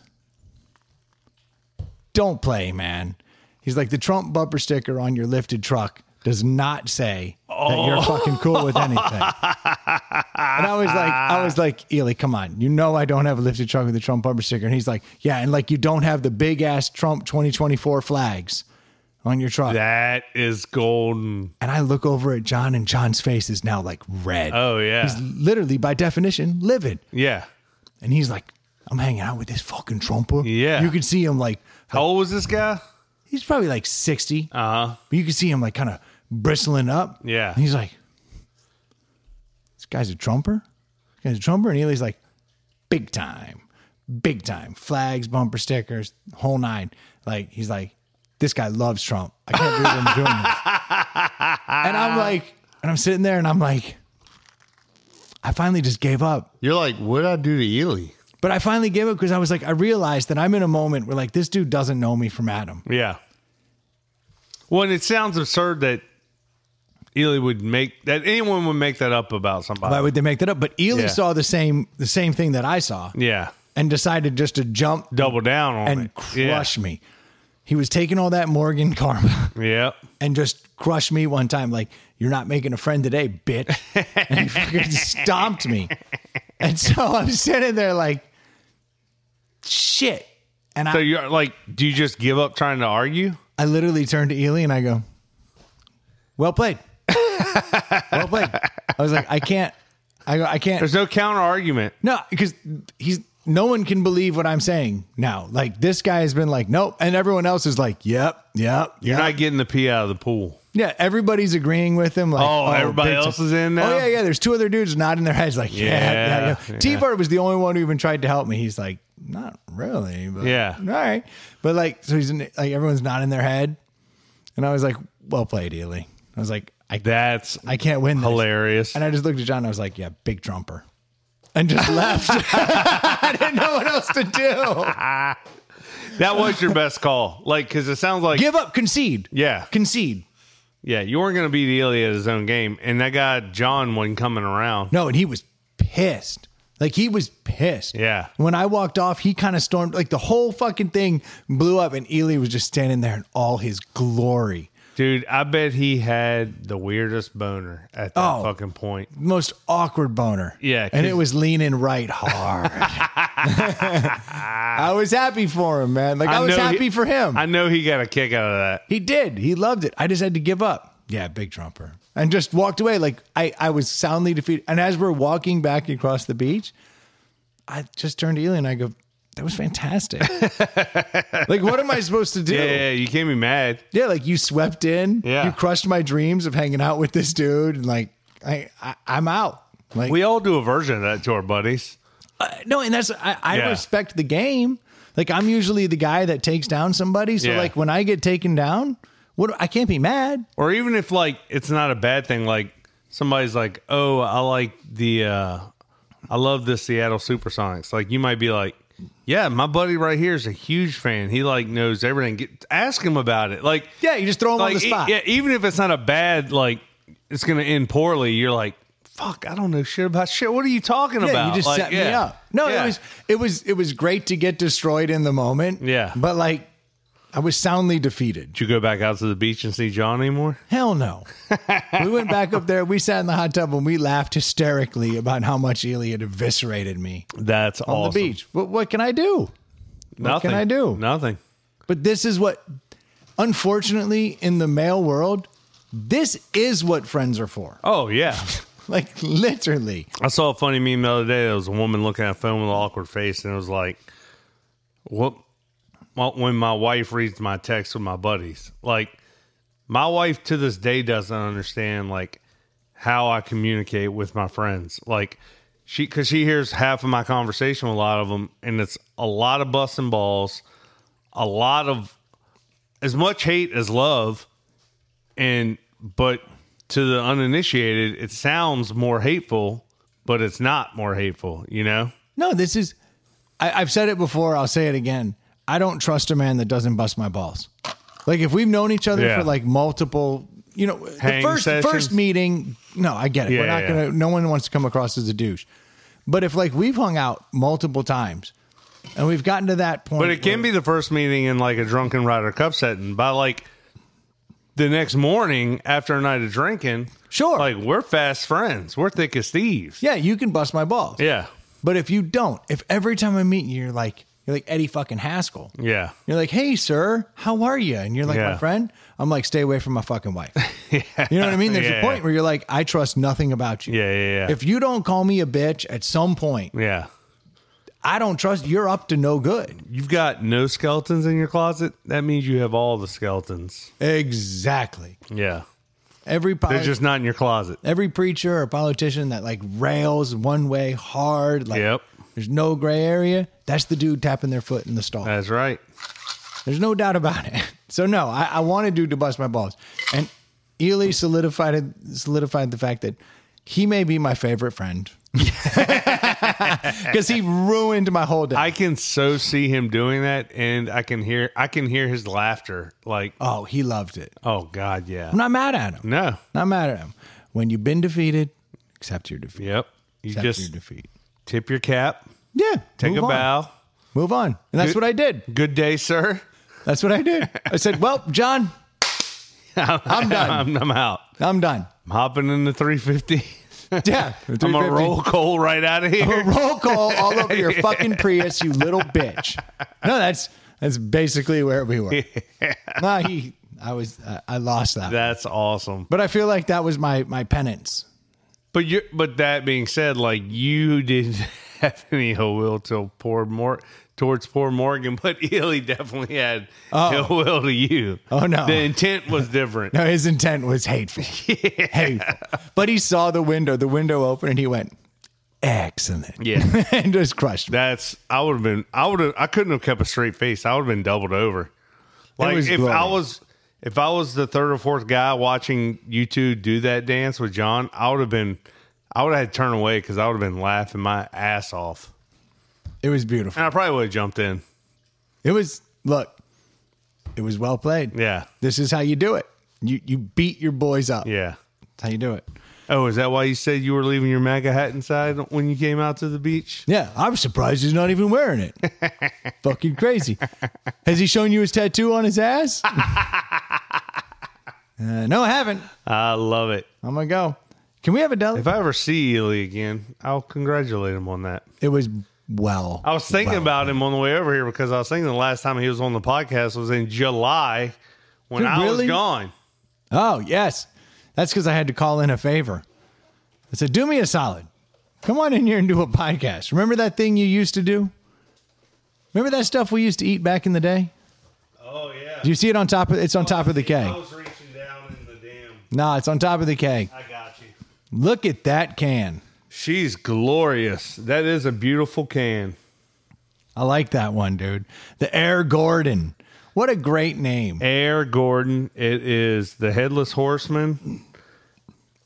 S1: don't play, man. He's like, the Trump bumper sticker on your lifted truck does not say that you're fucking cool with anything. And I was like, Ely, come on. You know I don't have a lifted truck with a Trump bumper sticker. And he's like, yeah, and like you don't have the big ass Trump 2024 flags on your truck.
S2: That is golden.
S1: And I look over at John, and John's face is now like red.
S2: Oh, yeah.
S1: He's literally, by definition, livid.
S2: Yeah.
S1: And he's like, I'm hanging out with this fucking Trumper.
S2: Yeah.
S1: You can see him like.
S2: How old was this guy?
S1: He's probably like 60.
S2: Uh-huh.
S1: But you can see him like kind of bristling up.
S2: Yeah.
S1: And he's like, this guy's a Trumper? This guy's a Trumper? And Ely's like, big time. Big time. Flags, bumper stickers, whole nine. Like, he's like, this guy loves Trump. I can't believe I'm doing this. And I'm like, and I'm sitting there and I'm like, I finally just gave up.
S2: You're like, what'd I do to Ely?
S1: But I finally gave up because I was like, I realized that I'm in a moment where like this dude doesn't know me from Adam.
S2: Yeah. Well, and it sounds absurd that Ely would make that anyone would make that up about somebody.
S1: Why would they make that up? But Ely saw the same thing that I saw.
S2: Yeah.
S1: And decided just to
S2: double down on
S1: and crush me. He was taking all that Morgan karma.
S2: Yeah.
S1: And just crushed me one time. Like, you're not making a friend today, bitch. And he fucking stomped me. And so I'm sitting there like, shit. And
S2: so you're like, do you just give up trying to argue?
S1: I literally turned to Ely and I go, well played. Well played. I was like, I can't.
S2: There's no counter argument.
S1: No, because no one can believe what I'm saying now. Like, this guy has been like, nope. And everyone else is like, yep.
S2: You're not getting the pee out of the pool.
S1: Yeah, everybody's agreeing with him. Like,
S2: everybody else is in now?
S1: Oh, yeah. There's two other dudes nodding their heads like, yeah. T-Bart was the only one who even tried to help me. He's like, not really. But, all right. But like, so he's like, everyone's nodding their head. And I was like, well played, Ely. I was like, I can't win this.
S2: Hilarious.
S1: And I just looked at John and I was like, yeah, big trumper. And just left. I didn't know what else to do.
S2: That was your best call. Like, because it sounds like...
S1: Give up, concede.
S2: Yeah.
S1: Concede.
S2: Yeah, you weren't going to beat Ely at his own game. And that guy, John, wasn't coming around.
S1: No, and he was pissed. Like, he was pissed.
S2: Yeah.
S1: When I walked off, he kind of stormed. Like, the whole fucking thing blew up, and Ely was just standing there in all his glory.
S2: Dude, I bet he had the weirdest boner at that fucking point.
S1: Most awkward boner.
S2: Yeah.
S1: And it was leaning right hard. I was happy for him, man. Like, I was happy for him.
S2: I know he got a kick out of that.
S1: He did. He loved it. I just had to give up. Yeah, big trumper. And just walked away. Like, I was soundly defeated. And as we're walking back across the beach, I just turned to Ely and I go, that was fantastic. Like, what am I supposed to do?
S2: Yeah, you can't be mad.
S1: Yeah, like, you swept in.
S2: Yeah.
S1: You crushed my dreams of hanging out with this dude. And, like, I'm out. Like,
S2: we all do a version of that to our buddies.
S1: No, and I respect the game. Like, I'm usually the guy that takes down somebody. So, like, when I get taken down, I can't be mad.
S2: Or even if, like, it's not a bad thing. Like, somebody's like, oh, I love the Seattle Supersonics. Like, you might be like, yeah, my buddy right here is a huge fan. He like knows everything. Ask him about it. Like,
S1: yeah, you just throw him on the spot.
S2: Yeah, even if it's not a bad, like, it's going to end poorly. You're like, fuck, I don't know shit about shit. What are you talking about?
S1: You just
S2: like,
S1: set me up. No, it was great to get destroyed in the moment.
S2: Yeah,
S1: but like, I was soundly defeated.
S2: Did you go back out to the beach and see John anymore?
S1: Hell no. We went back up there. We sat in the hot tub and we laughed hysterically about how much Ely had eviscerated me.
S2: That's
S1: on
S2: awesome.
S1: The beach. But what can I do?
S2: Nothing.
S1: What can I do?
S2: Nothing.
S1: But this is what, unfortunately, in the male world, this is what friends are for.
S2: Oh, yeah.
S1: Like, literally.
S2: I saw a funny meme the other day. There was a woman looking at a phone with an awkward face, and it was like, what? When my wife reads my text with my buddies, like, my wife to this day doesn't understand like how I communicate with my friends. Like, because she hears half of my conversation with a lot of them, and it's a lot of busting balls, a lot of as much hate as love, but to the uninitiated, it sounds more hateful, but it's not more hateful. You know?
S1: No, this is. I've said it before. I'll say it again. I don't trust a man that doesn't bust my balls. Like, if we've known each other for like multiple, the first meeting, no, I get it. We're not going to, no one wants to come across as a douche. But if like we've hung out multiple times and we've gotten to that point.
S2: But it can be the first meeting in like a drunken Ryder Cup setting. By like the next morning after a night of drinking,
S1: sure.
S2: Like, we're fast friends. We're thick as thieves.
S1: Yeah, you can bust my balls.
S2: Yeah.
S1: But if you don't, if every time I meet you, you're like Eddie fucking Haskell.
S2: Yeah.
S1: You're like, hey, sir, how are you? And you're like, my friend. I'm like, stay away from my fucking wife. You know what I mean? There's a point where you're like, I trust nothing about you.
S2: Yeah.
S1: If you don't call me a bitch at some point, I don't trust, you're up to no good.
S2: You've got no skeletons in your closet. That means you have all the skeletons.
S1: Exactly.
S2: Yeah.
S1: They're
S2: just not in your closet.
S1: Every preacher or politician that like rails one way hard, like there's no gray area, that's the dude tapping their foot in the stall.
S2: That's right.
S1: There's no doubt about it. So no, I want a dude to bust my balls. And Ely solidified the fact that he may be my favorite friend. Because he ruined my whole day.
S2: I can so see him doing that, and I can hear his laughter. Like,
S1: oh, he loved it.
S2: oh God, yeah.
S1: I'm not mad at him.
S2: No.
S1: Not mad at him. When you've been defeated, accept your defeat.
S2: Yep. You
S1: Accept
S2: just
S1: your defeat.
S2: tip your cap,
S1: Yeah.
S2: take a
S1: move on.
S2: bow.
S1: Move on. And that's what I did.
S2: Good day, sir.
S1: That's what I did. I said, well, John, I'm done.
S2: I'm out.
S1: I'm done.
S2: I'm hopping in the 350.
S1: Yeah.
S2: I'm going to roll coal right out of here.
S1: Roll call all over your fucking Prius, you little bitch. No, that's basically where we were. No, I lost that.
S2: That's awesome.
S1: But I feel like that was my penance.
S2: But that being said, like, you didn't have any ill will towards poor Morgan, but Ely definitely had ill will to you.
S1: Oh, no.
S2: The intent was different.
S1: No, his intent was hateful. Hateful. But he saw the window open, and he went, excellent.
S2: Yeah.
S1: And just crushed me.
S2: I couldn't have kept a straight face. I would have been doubled over. Like,
S1: was
S2: if
S1: glorious.
S2: if I was the third or fourth guy watching you two do that dance with John, I would have had to turn away because I would have been laughing my ass off.
S1: It was beautiful.
S2: And I probably would have jumped in.
S1: It was well played.
S2: Yeah.
S1: This is how you do it. You beat your boys up.
S2: Yeah.
S1: That's how you do it.
S2: Oh, is that why you said you were leaving your MAGA hat inside when you came out to the beach?
S1: Yeah, I'm surprised he's not even wearing it. Fucking crazy. Has he shown you his tattoo on his ass? No, I haven't.
S2: I love it.
S1: I'm going to go. Can we have a deli?
S2: If I ever see Ely again, I'll congratulate him on that.
S1: It was well.
S2: I was thinking about him on the way over here because I was thinking the last time he was on the podcast was in July when I was gone.
S1: Oh, yes. That's because I had to call in a favor. I said, do me a solid. Come on in here and do a podcast. Remember that thing you used to do? Remember that stuff we used to eat back in the day?
S2: Oh, yeah.
S1: Do you see it on top of it's on top of the
S2: I
S1: keg?
S2: was reaching down in the damn.
S1: No, it's on top of the keg.
S2: I got you.
S1: Look at that can.
S2: She's glorious. That is a beautiful can.
S1: I like that one, dude. The Air Gordon. What a great name.
S2: Air Gordon. It is the Headless Horseman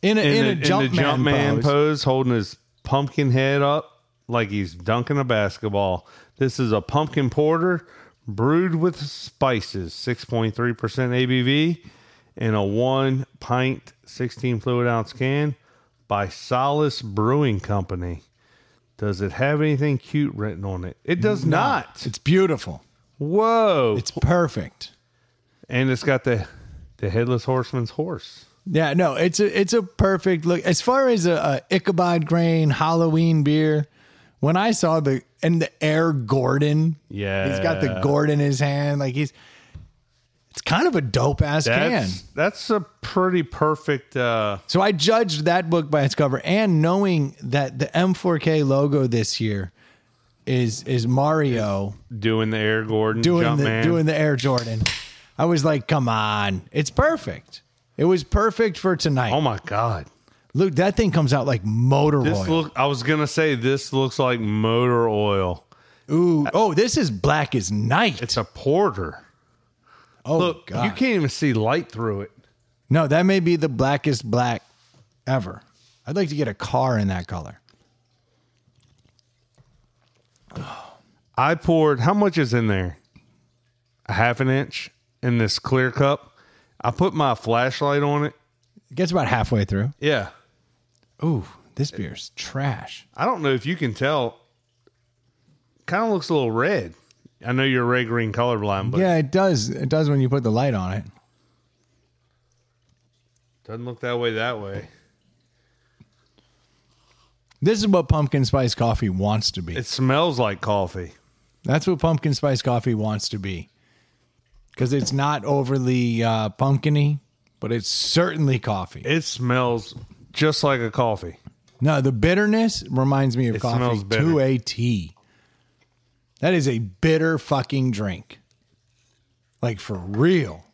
S1: In a Jumpman
S2: pose, holding his pumpkin head up like he's dunking a basketball. This is a pumpkin porter brewed with spices, 6.3% ABV, in a 1 pint, 16 fluid ounce can by Solace Brewing Company. Does it have anything cute written on it? It does not.
S1: It's beautiful.
S2: Whoa.
S1: It's perfect.
S2: And it's got the Headless Horseman's horse.
S1: Yeah, no, it's a perfect look. As far as a Ichabod Crane Halloween beer, when I saw the Air Gordon,
S2: yeah,
S1: he's got the gourd in his hand, like it's kind of a dope ass can.
S2: That's a pretty perfect.
S1: So I judged that book by its cover, and knowing that the M4K logo this year is Mario
S2: doing the Air Gordon,
S1: doing the Air Jordan. I was like, come on, it's perfect. It was perfect for tonight.
S2: Oh my God.
S1: Look, that thing comes out like motor oil.
S2: I was going to say, this looks like motor oil.
S1: Ooh. Oh, this is black as night.
S2: It's a porter.
S1: Oh,
S2: look,
S1: God.
S2: you can't even see light through it.
S1: No, that may be the blackest black ever. I'd like to get a car in that color.
S2: I poured, how much is in there? A half an inch in this clear cup. I put my flashlight on it.
S1: It gets about halfway through.
S2: Yeah.
S1: Ooh, this beer's trash.
S2: I don't know if you can tell. Kind of looks a little red. I know you're red green colorblind, but
S1: yeah, it does. It does when you put the light on it.
S2: Doesn't look that way.
S1: This is what pumpkin spice coffee wants to be.
S2: It smells like coffee.
S1: That's what pumpkin spice coffee wants to be. Because it's not overly pumpkin-y, but it's certainly coffee.
S2: It smells just like a coffee.
S1: No, the bitterness reminds me of coffee to a T. That is a bitter fucking drink. Like, for real.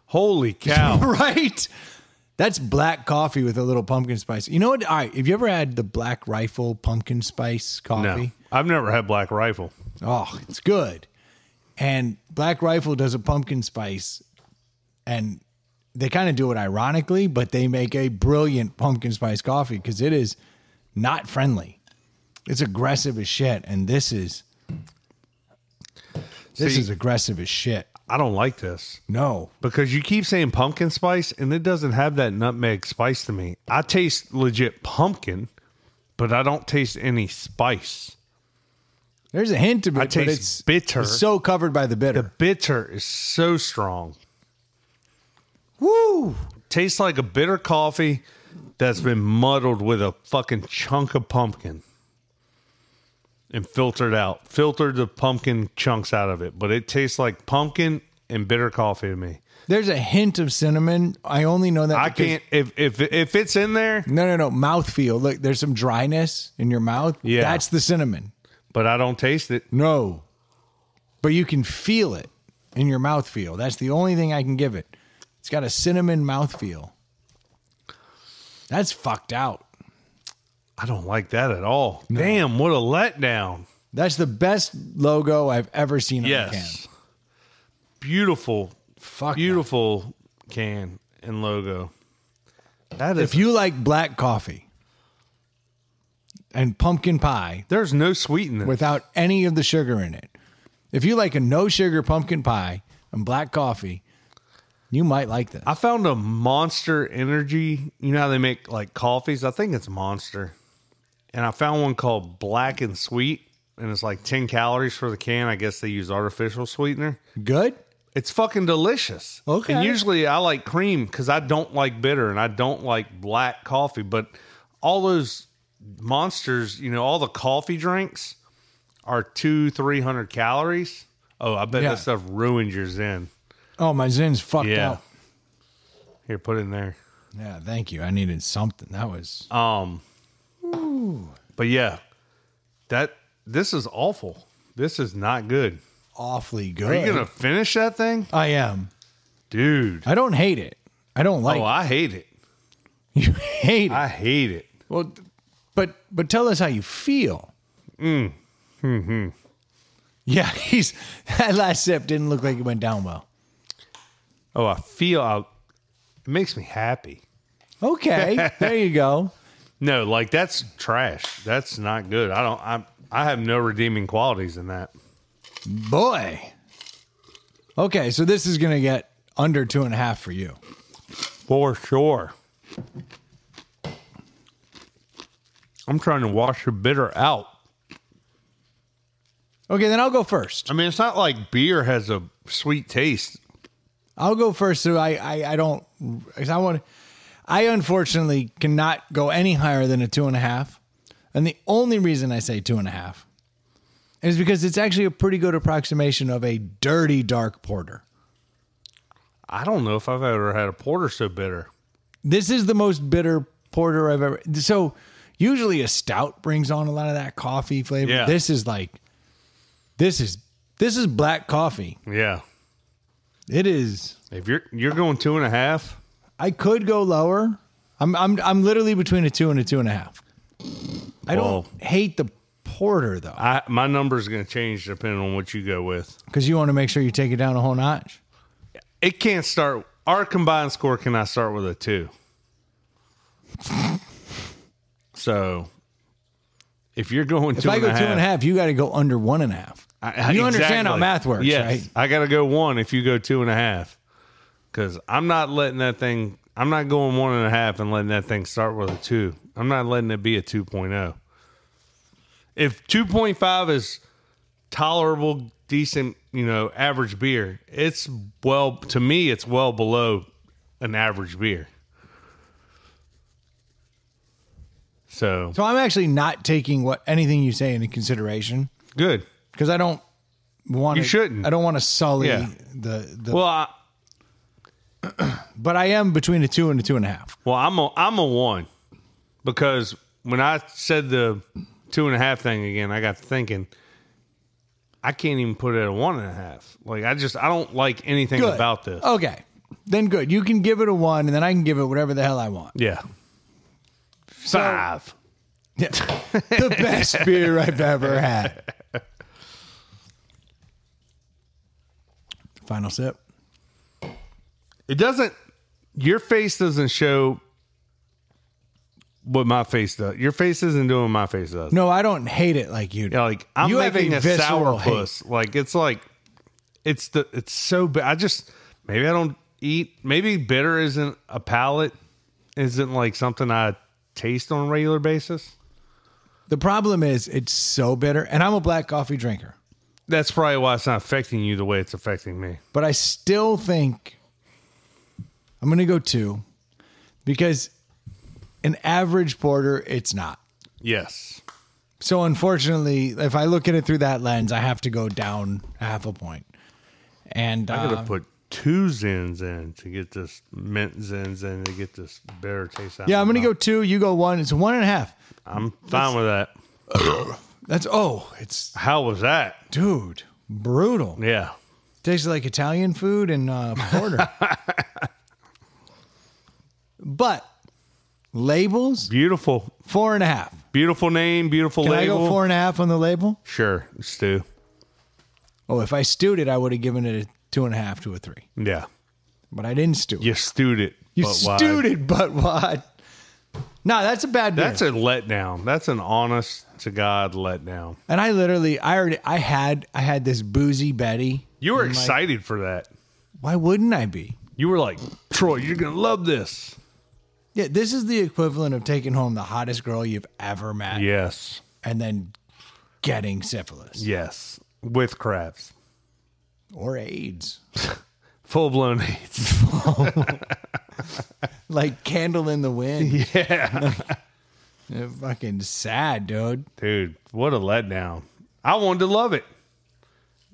S2: Holy cow.
S1: Right? That's black coffee with a little pumpkin spice. You know what? All right, have you ever had the Black Rifle pumpkin spice coffee?
S2: No, I've never had Black Rifle.
S1: Oh, it's good. And Black Rifle does a pumpkin spice, and they kind of do it ironically, but they make a brilliant pumpkin spice coffee because it is not friendly. It's aggressive as shit, and this is aggressive as shit.
S2: I don't like this.
S1: No.
S2: Because you keep saying pumpkin spice, and it doesn't have that nutmeg spice to me. I taste legit pumpkin, but I don't taste any spice.
S1: There's a hint of it,
S2: I
S1: but
S2: taste
S1: it's
S2: bitter.
S1: It's so covered by the bitter.
S2: The bitter is so strong.
S1: Woo!
S2: Tastes like a bitter coffee that's been muddled with a fucking chunk of pumpkin and filtered out. Filtered the pumpkin chunks out of it. But it tastes like pumpkin and bitter coffee to me.
S1: There's a hint of cinnamon. I only know that
S2: I can't if it's in there.
S1: No. Mouthfeel. Look, there's some dryness in your mouth.
S2: Yeah.
S1: That's the cinnamon.
S2: But I don't taste it.
S1: No. But you can feel it in your mouthfeel. That's the only thing I can give it. It's got a cinnamon mouthfeel. That's fucked out.
S2: I don't like that at all. No. Damn, what a letdown.
S1: That's the best logo I've ever seen on a can.
S2: Beautiful. Beautiful
S1: that.
S2: Can and logo. That is
S1: if you like black coffee and pumpkin pie,
S2: there's no sweetness
S1: without any of the sugar in it. If you like a no sugar pumpkin pie and black coffee, you might like this.
S2: I found a Monster Energy. You know how they make like coffees? I think it's Monster. And I found one called Black and Sweet, and it's like 10 calories for the can. I guess they use artificial sweetener.
S1: Good?
S2: It's fucking delicious.
S1: Okay.
S2: And usually I like cream because I don't like bitter and I don't like black coffee. But all those Monsters, you know, all the coffee drinks are 200-300 calories. Oh, I bet that stuff ruins your Zen.
S1: Oh, my Zen's fucked up.
S2: Here, put it in there.
S1: Yeah, thank you. I needed something. That was
S2: But yeah, this is awful. This is not good.
S1: Awfully good.
S2: Are you gonna finish that thing?
S1: I am.
S2: Dude.
S1: I don't hate it. I don't like it.
S2: I hate it.
S1: You hate it.
S2: I hate it.
S1: Well, but tell us how you feel. Yeah, that last sip didn't look like it went down well.
S2: Oh, it makes me happy.
S1: Okay, there you go.
S2: No, like that's trash. That's not good. I have no redeeming qualities in that.
S1: Boy. Okay, so this is going to get under 2.5 for you.
S2: For sure. I'm trying to wash the bitter out.
S1: Okay, then I'll go first.
S2: I mean, it's not like beer has a sweet taste.
S1: I'll go first, so I don't. I unfortunately cannot go any higher than a 2.5, and the only reason I say 2.5 is because it's actually a pretty good approximation of a dirty dark porter.
S2: I don't know if I've ever had a porter so bitter. This
S1: is the most bitter porter I've ever. So usually a stout brings on a lot of that coffee flavor.
S2: Yeah.
S1: This is black coffee.
S2: Yeah.
S1: It is.
S2: If you're going 2.5,
S1: I could go lower. I'm literally between a 2 and a 2.5. I don't hate the porter though.
S2: My number is going to change depending on what you go with.
S1: Because you want to make sure you take it down a whole notch.
S2: It can't start. Our combined score cannot start with a 2. So if you're going 2.5,
S1: if I go 2.5, you got to go under 1.5. You understand how math works, right?
S2: I got to go 1 if you go 2.5. Because I'm not letting that thing. I'm not going 1.5 and letting that thing start with a 2. I'm not letting it be a 2.0. If 2.5 is tolerable, decent, average beer, to me, it's well below an average beer. So
S1: I'm actually not taking anything you say into consideration.
S2: Good.
S1: Because I don't want to.
S2: You shouldn't.
S1: I don't want to sully the.
S2: Well,
S1: but I am between a 2 and a 2.5.
S2: Well, I'm a 1 because when I said the 2.5 thing again, I got thinking I can't even put it at a 1.5. Like I don't like anything about this.
S1: Okay, then good. You can give it a 1, and then I can give it whatever the hell I want.
S2: Yeah. 5.
S1: Yeah. The best beer I've ever had. Final sip.
S2: It doesn't. Your face doesn't show what my face does. Your face isn't doing what my face does.
S1: No, I don't hate it like you do.
S2: Yeah, like I'm
S1: You have
S2: making a
S1: visceral
S2: sourpuss. It's so bad. Maybe I don't eat. Maybe bitter isn't a palate. Isn't like something I taste on a regular basis.
S1: The problem is it's so bitter, and I'm a black coffee drinker.
S2: That's probably why it's not affecting you the way it's affecting me.
S1: But I still think I'm going to go 2 because an average porter, it's not.
S2: Yes.
S1: So unfortunately, if I look at it through that lens, I have to go down half a point. And
S2: I gotta put 2 Zins in to get this mint Zins in to get this bitter taste out.
S1: Yeah, I'm going to go 2. You go 1. It's 1.5.
S2: I'm fine with that.
S1: It's
S2: How was that?
S1: dude, brutal.
S2: Yeah.
S1: Tastes like Italian food and porter. But labels,
S2: Beautiful.
S1: 4.5.
S2: Beautiful name, beautiful
S1: Can
S2: label.
S1: I go 4.5 on the label?
S2: Sure, Stu.
S1: Oh, if I stewed it, I would have given it a 2.5 to a 3.
S2: Yeah.
S1: But I didn't stew it.
S2: You stewed it.
S1: You
S2: but why?
S1: stewed it, but what? No, that's a bad beer.
S2: That's a letdown. That's an honest to God letdown.
S1: And I had this boozy Betty.
S2: You were
S1: And, like,
S2: excited for that.
S1: Why wouldn't I be?
S2: You were like, Troy, you're going to love this.
S1: Yeah, this is the equivalent of taking home the hottest girl you've ever met.
S2: Yes.
S1: And then getting syphilis.
S2: Yes. With crabs.
S1: Or AIDS.
S2: Full blown AIDS.
S1: Like Candle in the Wind.
S2: Yeah.
S1: Fucking sad, dude.
S2: Dude, what a letdown. I wanted to love it.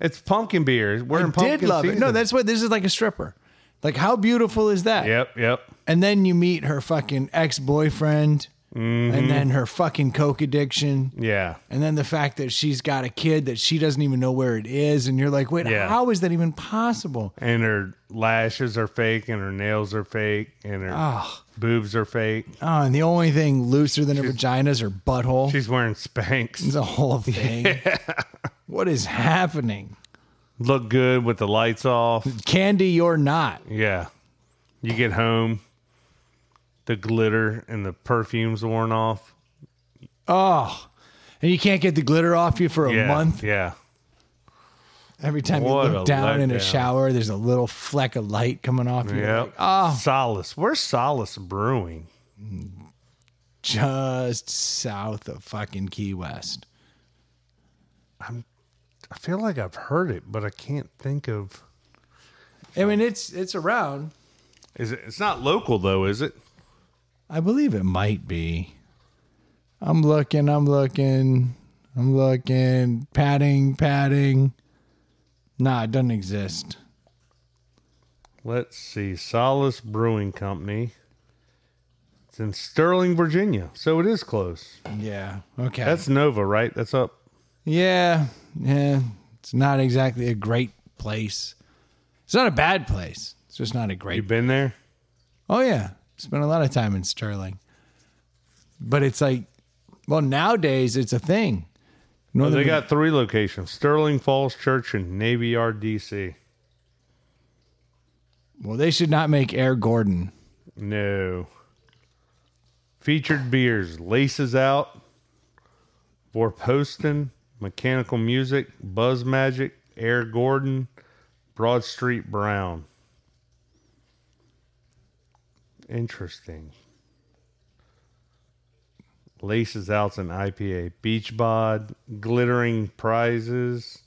S2: It's pumpkin beer. We're in
S1: I
S2: pumpkin
S1: did love
S2: season.
S1: it. No, that's what this is, like a stripper. Like, how beautiful is that?
S2: Yep.
S1: And then you meet her fucking ex-boyfriend, and then her fucking coke addiction.
S2: Yeah.
S1: And then the fact that she's got a kid that she doesn't even know where it is. And you're like, wait,
S2: Yeah.
S1: how is that even possible?
S2: And her lashes are fake, and her nails are fake, and her boobs are fake.
S1: Oh, and the only thing looser than her vagina is her butthole.
S2: She's wearing Spanx.
S1: It's a whole thing. What is happening?
S2: Look good with the lights off.
S1: Candy, you're not.
S2: Yeah. You get home, the glitter and the perfume's worn off.
S1: Oh, and you can't get the glitter off you for a month.
S2: Yeah.
S1: Every time
S2: What
S1: you
S2: a
S1: look down in a
S2: letdown.
S1: shower, there's a little fleck of light coming off you.
S2: Yep.
S1: Like, oh,
S2: Solace. Where's Solace Brewing?
S1: just south of fucking Key West.
S2: I feel like I've heard it, but I can't think of.
S1: I mean, it's around.
S2: Is it? It's not local though, is it?
S1: I believe it might be. I'm looking, padding. Nah, it doesn't exist.
S2: Let's see. Solace Brewing Company. It's in Sterling, Virginia, so it is close.
S1: Yeah. Okay.
S2: That's Nova, right? That's up.
S1: Yeah. It's not exactly a great place. It's not a bad place. It's just not a great.
S2: You been there?
S1: Oh yeah, spent a lot of time in Sterling. But it's like, well, nowadays it's a thing.
S2: Oh, they got 3 locations: Sterling Falls Church and Navy Yard, DC.
S1: Well, they should not make Air Gordon.
S2: No. Featured beers: Laces Out, Vorposton, Mechanical Music, Buzz Magic, Air Gordon, Broad Street Brown. Interesting. Laces Out's an IPA. Beach Bod, Glittering Prizes,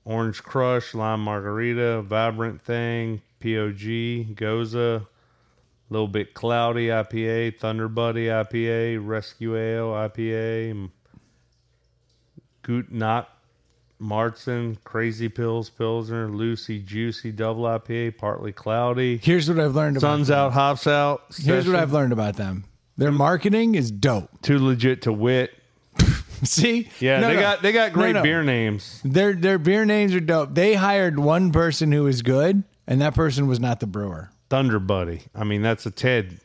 S2: Orange Crush, Lime Margarita, Vibrant Thing, POG, Goza, Little Bit Cloudy IPA, Thunder Buddy IPA, Rescue Ale IPA, Goot Not Martzen, Crazy Pills Pilsner, Lucy Juicy Double IPA, Partly Cloudy.
S1: Here's what I've learned about
S2: Sun's
S1: them.
S2: Out, Hops Out.
S1: Here's what I've learned about them. Their marketing is dope.
S2: Too Legit to Wit.
S1: See?
S2: Yeah,
S1: No,
S2: they got great
S1: No.
S2: beer names.
S1: Their beer names are dope. They hired one person who was good, and that person was not the brewer.
S2: Thunder Buddy. I mean, that's a Ted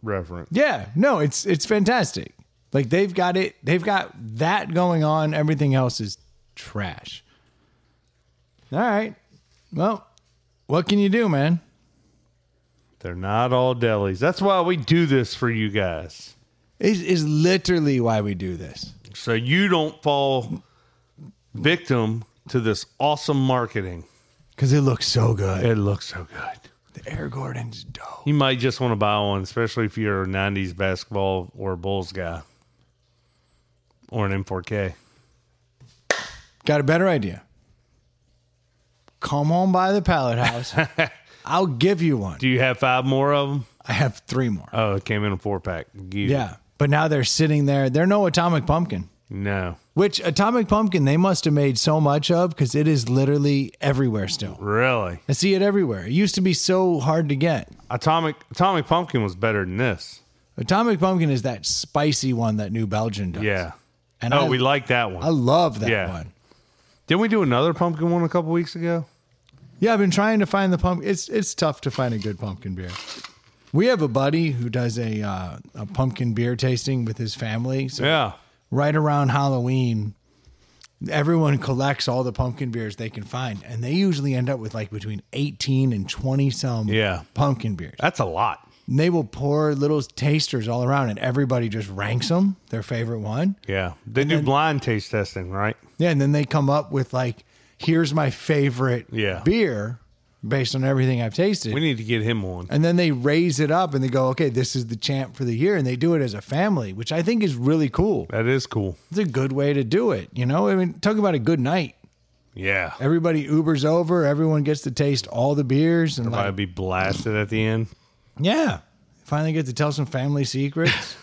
S2: reference.
S1: Yeah, no, it's fantastic. Like they've got it. They've got that going on. Everything else is trash. All right. Well, what can you do, man?
S2: They're not all delis. That's why we do this for you guys.
S1: Is literally why we do this.
S2: So you don't fall victim to this awesome marketing.
S1: Because it looks so good.
S2: It looks so good.
S1: The Air Gordon's dope.
S2: You might just want to buy one, especially if you're a 90s basketball or Bulls guy. Or an M4K.
S1: Got a better idea. Come on by the Pallet House. I'll give you one.
S2: Do you have 5 more of them?
S1: I have 3 more.
S2: Oh, it came in a 4-pack.
S1: Yeah. But now they're sitting there. They're no Atomic Pumpkin.
S2: No.
S1: Which Atomic Pumpkin they must have made so much of because it is literally everywhere still.
S2: Really?
S1: I see it everywhere. It used to be so hard to get.
S2: Atomic Pumpkin was better than this.
S1: Atomic Pumpkin is that spicy one that New Belgium does.
S2: Yeah.
S1: And
S2: we like that one.
S1: I love that one.
S2: Didn't we do another pumpkin one a couple weeks ago?
S1: Yeah, I've been trying to find the pumpkin. It's tough to find a good pumpkin beer. We have a buddy who does a pumpkin beer tasting with his family. So
S2: yeah.
S1: Right around Halloween, everyone collects all the pumpkin beers they can find, and they usually end up with like between 18 and 20 some pumpkin beers.
S2: That's a lot.
S1: And they will pour little tasters all around, and everybody just ranks them, their favorite one.
S2: Yeah. They do blind taste testing, right?
S1: Yeah, and then they come up with like, here's my favorite beer based on everything I've tasted.
S2: We need to get him on.
S1: And then they raise it up and they go, okay, this is the champ for the year. And they do it as a family, which I think is really cool.
S2: That is cool.
S1: It's a good way to do it. You know, I mean, talk about a good night.
S2: Yeah.
S1: Everybody Ubers over. Everyone gets to taste all the beers. And
S2: everybody be blasted at the end.
S1: Yeah. Finally get to tell some family secrets.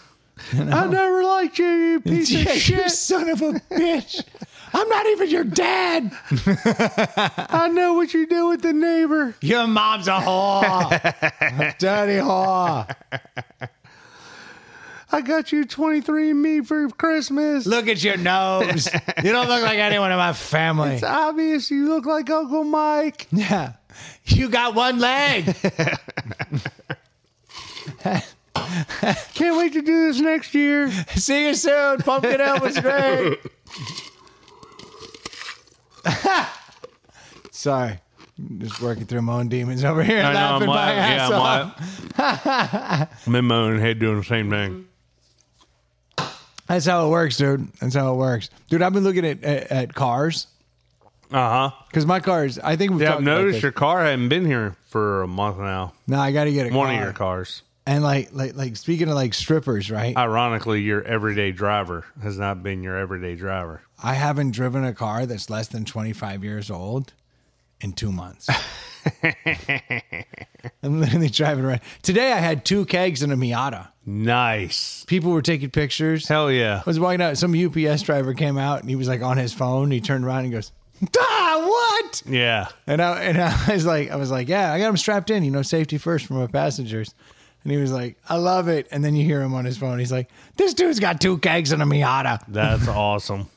S2: You know? I never liked you, you piece of shit.
S1: You son of a bitch. I'm not even your dad.
S2: I know what you do with the neighbor.
S1: Your mom's a whore. Dirty whore.
S2: I got you 23andMe for Christmas.
S1: Look at your nose. You don't look like anyone in my family.
S2: It's obvious you look like Uncle Mike.
S1: Yeah. You got one leg.
S2: Can't wait to do this next year.
S1: See you soon. Pumpkin Ale was great. Sorry. Just working through my own demons over here.
S2: I know,
S1: laughing my ass off.
S2: I'm in my own head doing the same thing.
S1: That's how it works, dude. That's how it works. Dude, I've been looking at cars.
S2: Uh-huh.
S1: Because my cars, I think we've
S2: I've noticed your car hadn't been here for a month now.
S1: No, I got to get a car.
S2: One of your cars.
S1: And like speaking of like strippers, right?
S2: Ironically, your everyday driver has not been your everyday driver.
S1: I haven't driven a car that's less than 25 years old in 2 months. I'm literally driving around. Today I had 2 kegs and a Miata.
S2: Nice.
S1: People were taking pictures.
S2: Hell yeah.
S1: I was walking out. Some UPS driver came out and he was like on his phone. He turned around and goes, what?
S2: Yeah.
S1: And I was like, yeah, I got him strapped in, safety first for my passengers. And he was like, I love it. And then you hear him on his phone. He's like, this dude's got 2 kegs and a Miata.
S2: That's awesome.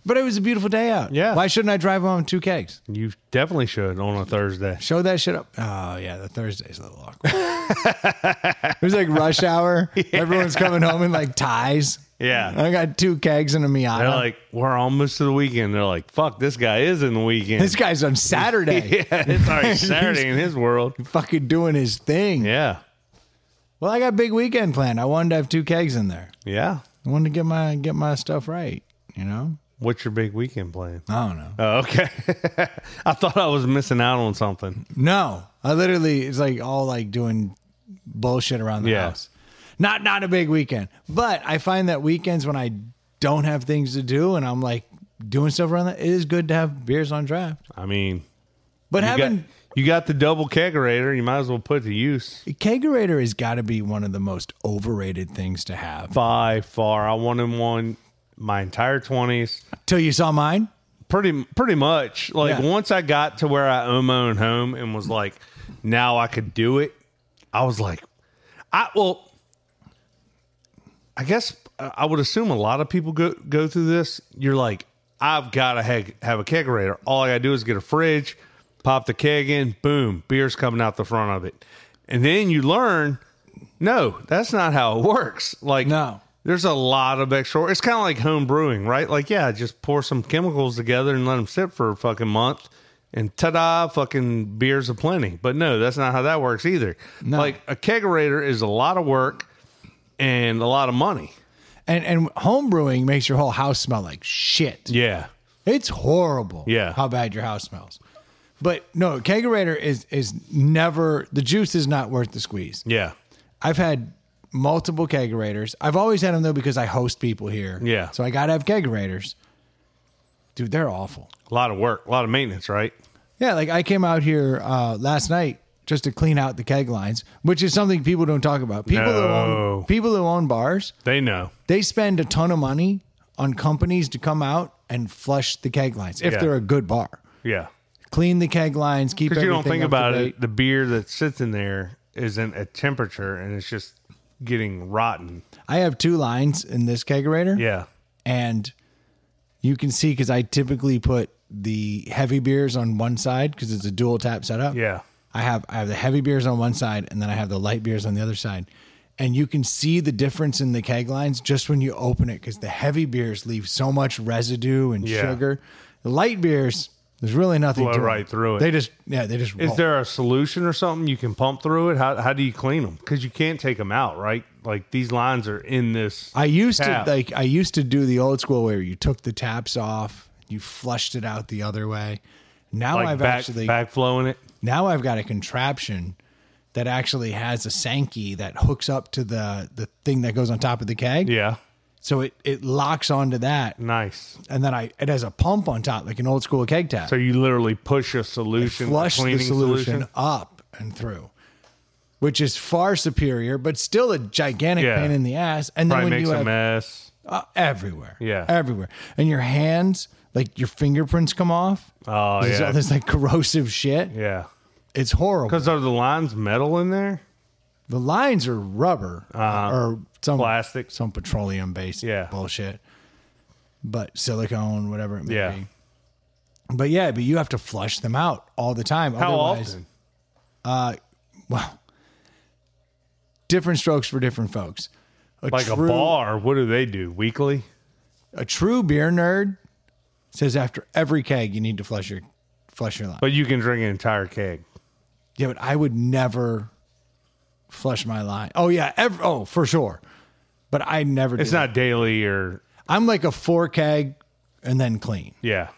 S1: But it was a beautiful day out.
S2: Yeah.
S1: Why shouldn't I drive home 2 kegs?
S2: You definitely should on a Thursday.
S1: Show that shit up. Oh, yeah. The Thursday's a little awkward. It was like rush hour. Yeah. Everyone's coming home in like ties.
S2: Yeah.
S1: I got 2 kegs and a Miata.
S2: They're like, we're almost to the weekend. They're like, fuck, this guy is in the weekend.
S1: This guy's on Saturday.
S2: Yeah, it's already Saturday in his world.
S1: Fucking doing his thing.
S2: Yeah.
S1: Well, I got a big weekend planned. I wanted to have 2 kegs in there.
S2: Yeah.
S1: I wanted to get my stuff right,
S2: What's your big weekend plan?
S1: I don't know.
S2: Oh, okay. I thought I was missing out on something.
S1: No. I literally, it's like all like doing bullshit around the house. Not a big weekend. But I find that weekends when I don't have things to do and I'm like doing stuff around that, it is good to have beers on draft.
S2: I mean,
S1: but
S2: you got the double kegerator. You might as well put it to use.
S1: A kegerator has got to be one of the most overrated things to have.
S2: By far. I wanted one my entire 20s.
S1: Till you saw mine?
S2: Pretty much. Like once I got to where I own my own home and was like, now I could do it. I was like, I guess I would assume a lot of people go through this. You're like, I've got to have a kegerator. All I got to do is get a fridge, pop the keg in, boom, beer's coming out the front of it. And then you learn, no, that's not how it works. Like,
S1: no.
S2: There's a lot of extra. It's kind of like home brewing, right? Like, yeah, just pour some chemicals together and let them sit for a fucking month. and ta-da, fucking beers aplenty. But no, that's not how that works either.
S1: No.
S2: Like a kegerator is a lot of work and a lot of money.
S1: And home brewing makes your whole house smell like shit.
S2: Yeah.
S1: It's horrible.
S2: Yeah.
S1: How bad your house smells. But no, kegerator is never, the juice is not worth the squeeze.
S2: Yeah.
S1: I've had multiple kegerators. I've always had them though because I host people here.
S2: Yeah.
S1: So I got to have kegerators. Dude, they're awful.
S2: A lot of work, a lot of maintenance, right?
S1: Yeah, like I came out here last night just to clean out the keg lines, which is something people don't talk about. People who own bars,
S2: they know.
S1: They spend a ton of money on companies to come out and flush the keg lines if they're a good bar.
S2: Yeah.
S1: Clean the keg lines, keep everything
S2: you don't think
S1: up
S2: about
S1: to date.
S2: it, the beer that sits in there isn't at temperature and it's just getting rotten.
S1: I have 2 lines in this kegerator.
S2: Yeah.
S1: And you can see because I typically put the heavy beers on one side because it's a dual tap setup.
S2: Yeah.
S1: I have the heavy beers on one side and then I have the light beers on the other side. And you can see the difference in the keg lines just when you open it because the heavy beers leave so much residue and sugar. The light beers, there's really nothing
S2: Blow
S1: to
S2: right through it.
S1: They just roll.
S2: Is there a solution or something you can pump through it? How do you clean them? Because you can't take them out, right? Like these lines are in this.
S1: I used
S2: tap.
S1: to do the old school where you took the taps off, you flushed it out the other way. Now
S2: like
S1: I've
S2: backflowing it.
S1: Now I've got a contraption that actually has a Sankey that hooks up to the thing that goes on top of the keg.
S2: Yeah.
S1: So it locks onto that.
S2: Nice.
S1: And then it has a pump on top, like an old school keg tap.
S2: So you literally push a solution,
S1: Flush
S2: a cleaning
S1: the solution up and through, which is far superior, but still a gigantic pain in the ass. And then
S2: Probably
S1: when
S2: makes
S1: you
S2: a
S1: have
S2: mess.
S1: Everywhere.
S2: Yeah.
S1: Everywhere. And your hands, like your fingerprints come off.
S2: Oh,
S1: There's
S2: yeah.
S1: all this like corrosive shit.
S2: Yeah.
S1: It's horrible.
S2: Because are the lines metal in there?
S1: The lines are rubber or some
S2: plastic,
S1: some petroleum based bullshit, but silicone, whatever it may be. But you have to flush them out all the time.
S2: How
S1: Otherwise,
S2: often?
S1: Well, different strokes for different folks.
S2: A bar, what do they do? Weekly?
S1: A true beer nerd says after every keg you need to flush your line.
S2: But you can drink an entire keg.
S1: Yeah, but I would never flush my line. Oh yeah, for sure. But I never do.
S2: It's not daily or
S1: I'm like a 4 keg and then clean.
S2: Yeah.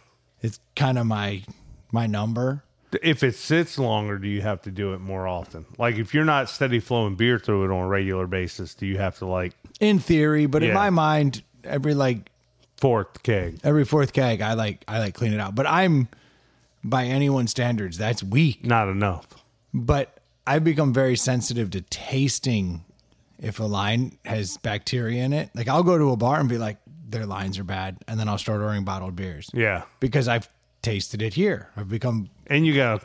S1: It's kind of my number.
S2: If it sits longer, do you have to do it more often? Like if you're not steady flowing beer through it on a regular basis, do you have to like
S1: in theory, but in my mind, every
S2: 4th keg.
S1: Every 4th keg I like clean it out. But I'm by anyone's standards, that's weak.
S2: Not enough.
S1: But I've become very sensitive to tasting if a line has bacteria in it. Like I'll go to a bar and be like, their lines are bad, and then I'll start ordering bottled beers.
S2: Yeah.
S1: Because I've tasted it here. I've become
S2: And you gotta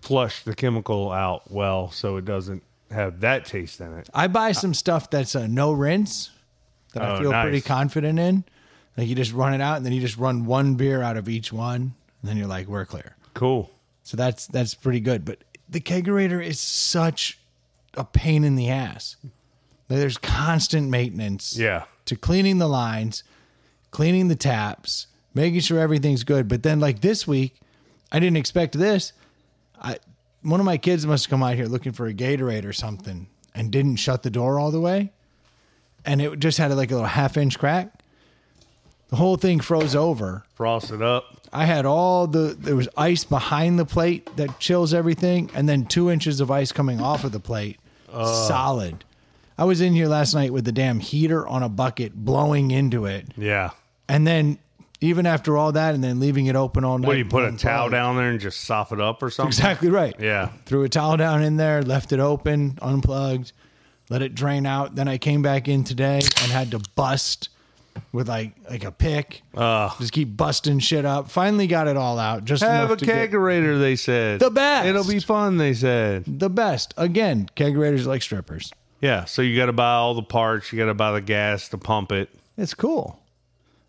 S2: flush the chemical out well so it doesn't have that taste in it.
S1: I buy some stuff that's a no rinse that I feel pretty confident in. Like you just run it out and then you just run one beer out of each one and then you're like, we're clear.
S2: Cool.
S1: So that's pretty good. But the kegerator is such a pain in the ass. There's constant maintenance to cleaning the lines, cleaning the taps, making sure everything's good. But then like this week, I didn't expect this. One of my kids must have come out here looking for a Gatorade or something and didn't shut the door all the way. And it just had like a little 1/2-inch crack. The whole thing froze over.
S2: Frosted up.
S1: I had there was ice behind the plate that chills everything, and then 2 inches of ice coming off of the plate. Solid. I was in here last night with the damn heater on a bucket blowing into it.
S2: Yeah.
S1: And then even after all that and then leaving it open all night.
S2: What, do you put a towel down there and just sop it up or something?
S1: Exactly right.
S2: Yeah.
S1: Threw a towel down in there, left it open, unplugged, let it drain out. Then I came back in today and had to bust with like a pick. Just keep busting shit up. Finally got it all out. Just
S2: have a
S1: enough to
S2: kegerator, they said.
S1: The best.
S2: It'll be fun, they said.
S1: The best. Again, kegerators are like strippers.
S2: Yeah, so you got to buy all the parts. You got to buy the gas to pump it.
S1: It's cool.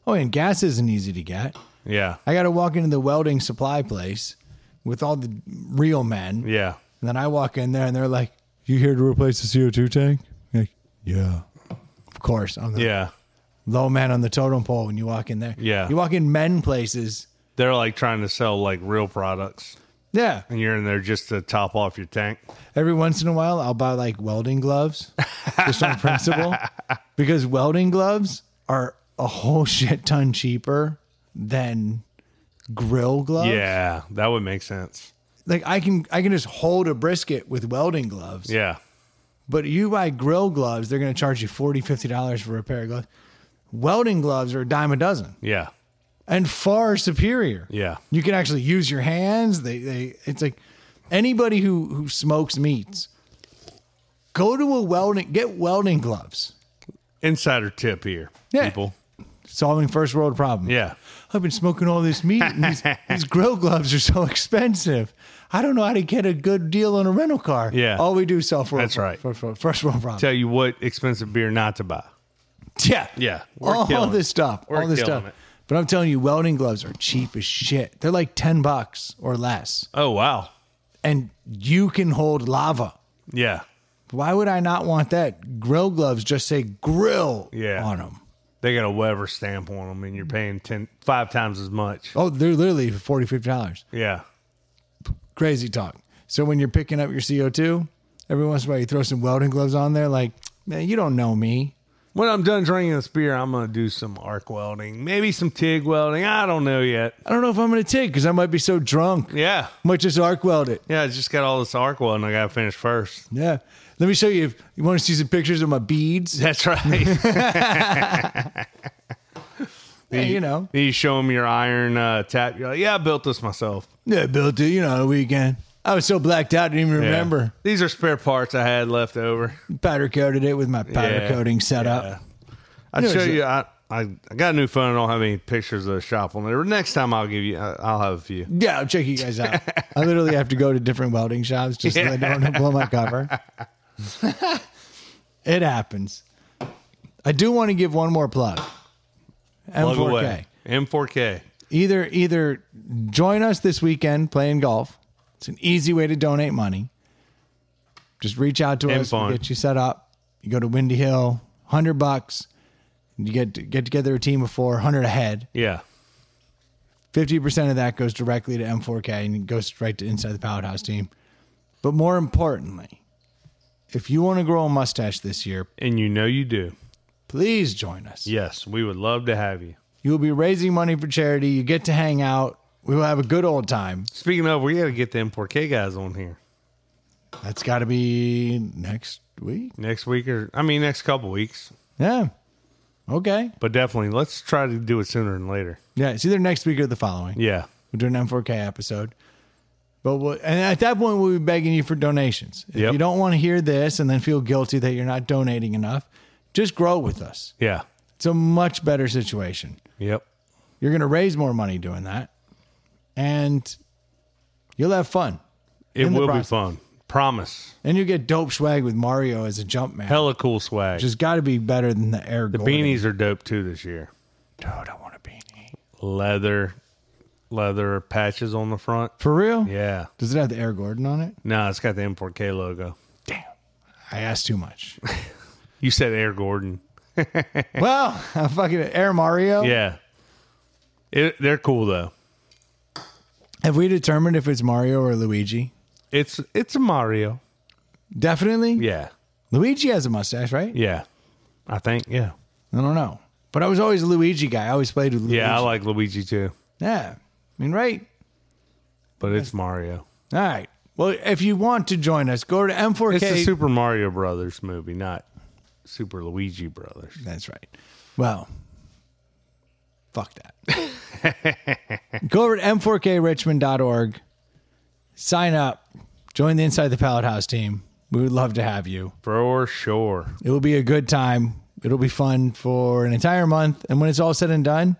S1: Oh, and gas isn't easy to get.
S2: Yeah.
S1: I got to walk into the welding supply place with all the real men.
S2: Yeah.
S1: And then I walk in there and they're like, "You here to replace the CO2 tank?" I'm like, yeah. Of course. I'm the low man on the totem pole when you walk in there.
S2: Yeah.
S1: You walk in men places
S2: They're like trying to sell like real products.
S1: Yeah.
S2: And you're in there just to top off your tank.
S1: Every once in a while, I'll buy like welding gloves just on principle, because welding gloves are a whole shit ton cheaper than grill gloves.
S2: Yeah, that would make sense.
S1: Like I can just hold a brisket with welding gloves.
S2: Yeah.
S1: But you buy grill gloves, they're going to charge you $40, $50 for a pair of gloves. Welding gloves are a dime a dozen.
S2: Yeah.
S1: And far superior.
S2: Yeah.
S1: You can actually use your hands. It's like anybody who smokes meats, go to get welding gloves.
S2: Insider tip here, people.
S1: Solving first world problem.
S2: Yeah.
S1: I've been smoking all this meat and these grill gloves are so expensive. I don't know how to get a good deal on a rental car.
S2: Yeah.
S1: All we do is sell
S2: That's right.
S1: First world problem.
S2: Tell you what expensive beer not to buy.
S1: Yeah.
S2: Yeah.
S1: All this stuff.
S2: We're
S1: all this
S2: killing
S1: stuff.
S2: it.
S1: But I'm telling you, welding gloves are cheap as shit. They're like $10 or less.
S2: Oh, wow.
S1: And you can hold lava.
S2: Yeah.
S1: Why would I not want that? Grill gloves just say grill on them.
S2: They got a Weber stamp on them, and you're paying 5 times as much.
S1: Oh, they're literally $40, $50.
S2: Yeah.
S1: Crazy talk. So when you're picking up your CO2, every once in a while you throw some welding gloves on there, like, man, you don't know me.
S2: When I'm done drinking this beer, I'm going to do some arc welding, maybe some TIG welding. I don't know yet.
S1: I don't know if I'm going to take because I might be so drunk.
S2: Yeah.
S1: I might just arc weld it.
S2: Yeah, I just got all this arc welding I got to finish first.
S1: Yeah. Let me show you. You want to see some pictures of my beads?
S2: That's right.
S1: Yeah, you know.
S2: You show them your iron tap. You're like, yeah, I built this myself.
S1: Yeah, I built it, on a weekend. I was so blacked out, I didn't even remember.
S2: Yeah. These are spare parts I had left over.
S1: Powder coated it with my powder coating setup.
S2: Yeah. I'd show you. I got a new phone. I don't have any pictures of the shop on there. Next time I'll give you. I'll have a few.
S1: Yeah, I'll check you guys out. I literally have to go to different welding shops just so I don't blow my cover. It happens. I do want to give one more plug.
S2: Plug
S1: M4K.
S2: away. M4K.
S1: Either join us this weekend playing golf. It's an easy way to donate money. Just reach out to us. We'll get you set up. You go to Windy Hill, $100. You get together a team of 4, 100 ahead.
S2: Yeah.
S1: 50% of that goes directly to M4K and it goes right to Inside the Pallet House team. But more importantly, if you want to grow a mustache this year,
S2: and you do,
S1: please join us.
S2: Yes, we would love to have you.
S1: You will be raising money for charity. You get to hang out. We will have a good old time.
S2: Speaking of, we got to get the M4K guys on here.
S1: That's got to be next week.
S2: Next couple weeks.
S1: Yeah. Okay.
S2: But definitely, let's try to do it sooner than later.
S1: Yeah, it's either next week or the following.
S2: Yeah.
S1: We'll do an M4K episode. But and at that point, we'll be begging you for donations. If you don't want to hear this and then feel guilty that you're not donating enough, just grow with us.
S2: Yeah.
S1: It's a much better situation.
S2: Yep.
S1: You're going to raise more money doing that. And you'll have fun.
S2: It will be fun. Promise.
S1: And you get dope swag with Mario as a jump man.
S2: Hella cool swag.
S1: Which has got to be better than the Air
S2: The
S1: Gordon.
S2: beanies are dope too this year.
S1: Dude, I want a beanie.
S2: Leather patches on the front.
S1: For real?
S2: Yeah.
S1: Does it have the Air Gordon on it?
S2: No, it's got the M4K logo.
S1: Damn. I asked too much.
S2: You said Air Gordon.
S1: Well, I'm fucking Air Mario.
S2: Yeah. They're cool though.
S1: Have we determined if it's Mario or Luigi?
S2: It's a Mario.
S1: Definitely?
S2: Yeah.
S1: Luigi has a mustache, right?
S2: Yeah. I think, yeah.
S1: I don't know. But I was always a Luigi guy. I always played with Luigi.
S2: Yeah, I like Luigi too.
S1: Yeah. I mean, right?
S2: But it's Mario.
S1: All right. Well, if you want to join us, go to M4K.
S2: It's the Super Mario Brothers movie, not Super Luigi Brothers.
S1: That's right. Well, fuck that. Go over to m4krichmond.org. Sign up. Join the Inside the Pallet House team. We would love to have you.
S2: For sure.
S1: It will be a good time. It'll be fun for an entire month. And when it's all said and done,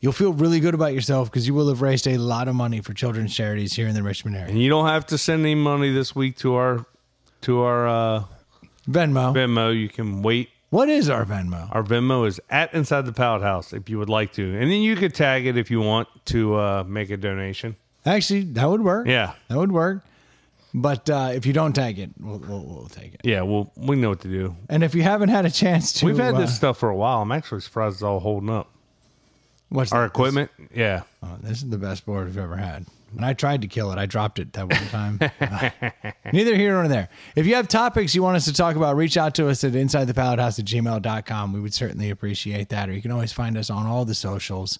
S1: you'll feel really good about yourself because you will have raised a lot of money for children's charities here in the Richmond area.
S2: And you don't have to send any money this week to our
S1: Venmo.
S2: Venmo. You can wait.
S1: What is our Venmo?
S2: Our Venmo is at Inside the Pallet House if you would like to. And then you could tag it if you want to make a donation.
S1: Actually, that would work.
S2: Yeah.
S1: That would work. But if you don't tag it, we'll take it.
S2: Yeah, we know what to do.
S1: And if you haven't had a chance to...
S2: We've had this stuff for a while. I'm actually surprised it's all holding up.
S1: What's
S2: our equipment. Yeah.
S1: Oh, this is the best board we've ever had. And I tried to kill it. I dropped it that one time. Neither here nor there. If you have topics you want us to talk about, reach out to us at insidethepallethouse@gmail.com. We would certainly appreciate that. Or you can always find us on all the socials.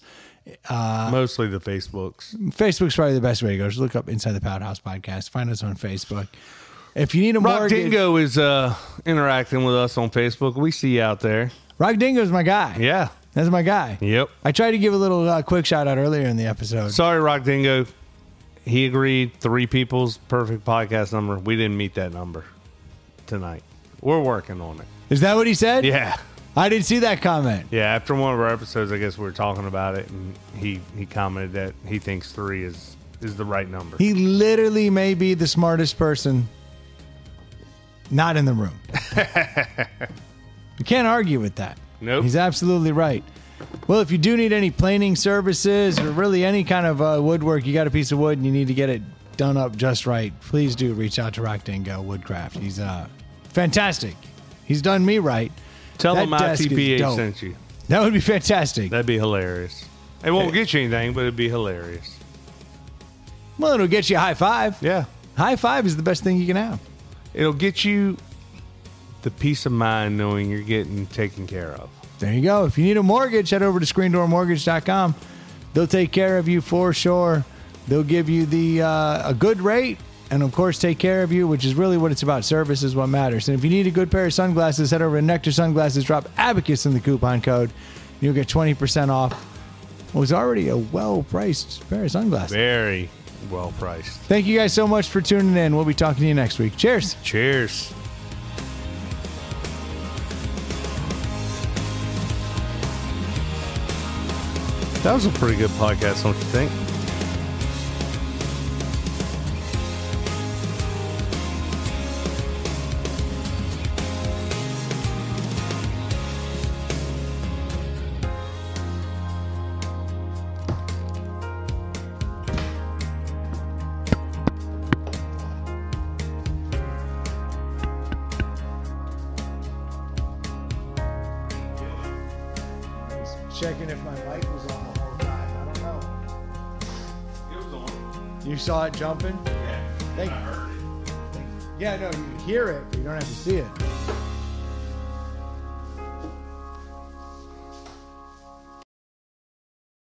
S2: Mostly the Facebooks.
S1: Facebook's probably the best way to go. Just look up Inside the Pallet House Podcast. Find us on Facebook. If you need a
S2: Rock
S1: mortgage...
S2: Dingo is interacting with us on Facebook. We see you out there.
S1: Rock Dingo's my guy.
S2: Yeah.
S1: That's my guy.
S2: Yep.
S1: I tried to give a little quick shout out earlier in the episode.
S2: Sorry, Rock Dingo. He agreed 3 people's perfect podcast number. We didn't meet that number tonight. We're working on it.
S1: Is that what he said?
S2: Yeah.
S1: I didn't see that comment.
S2: Yeah, after one of our episodes, I guess we were talking about it, and he commented that he thinks 3 is the right number.
S1: He literally may be the smartest person not in the room. You can't argue with that.
S2: Nope.
S1: He's absolutely right. Well, if you do need any planing services or really any kind of woodwork, you got a piece of wood and you need to get it done up just right, please do reach out to Rock Dingo Woodcraft. He's fantastic. He's done me right.
S2: Tell
S1: That
S2: him
S1: desk is
S2: ITPA
S1: dope.
S2: sent you.
S1: That would be fantastic.
S2: That'd be hilarious. It won't get you anything, but it'd be hilarious.
S1: Well, it'll get you a high five.
S2: Yeah.
S1: High five is the best thing you can have.
S2: It'll get you the peace of mind knowing you're getting taken care of.
S1: There you go. If you need a mortgage, head over to screendoormortgage.com. They'll take care of you for sure. They'll give you the a good rate and, of course, take care of you, which is really what it's about. Service is what matters. And if you need a good pair of sunglasses, head over to Nectar Sunglasses. Drop Abacus in the coupon code. You'll get 20% off what was already a well-priced pair of sunglasses.
S2: Very well priced.
S1: Thank you guys so much for tuning in. We'll be talking to you next week. Cheers.
S2: Cheers. That was a pretty good podcast, don't you think?
S1: Checking if my mic was on the whole time. I don't know.
S2: It was on.
S1: You saw it jumping?
S2: Yeah.
S1: Thank you.
S2: I heard it.
S1: Yeah, no, you hear it, but you don't have to see it.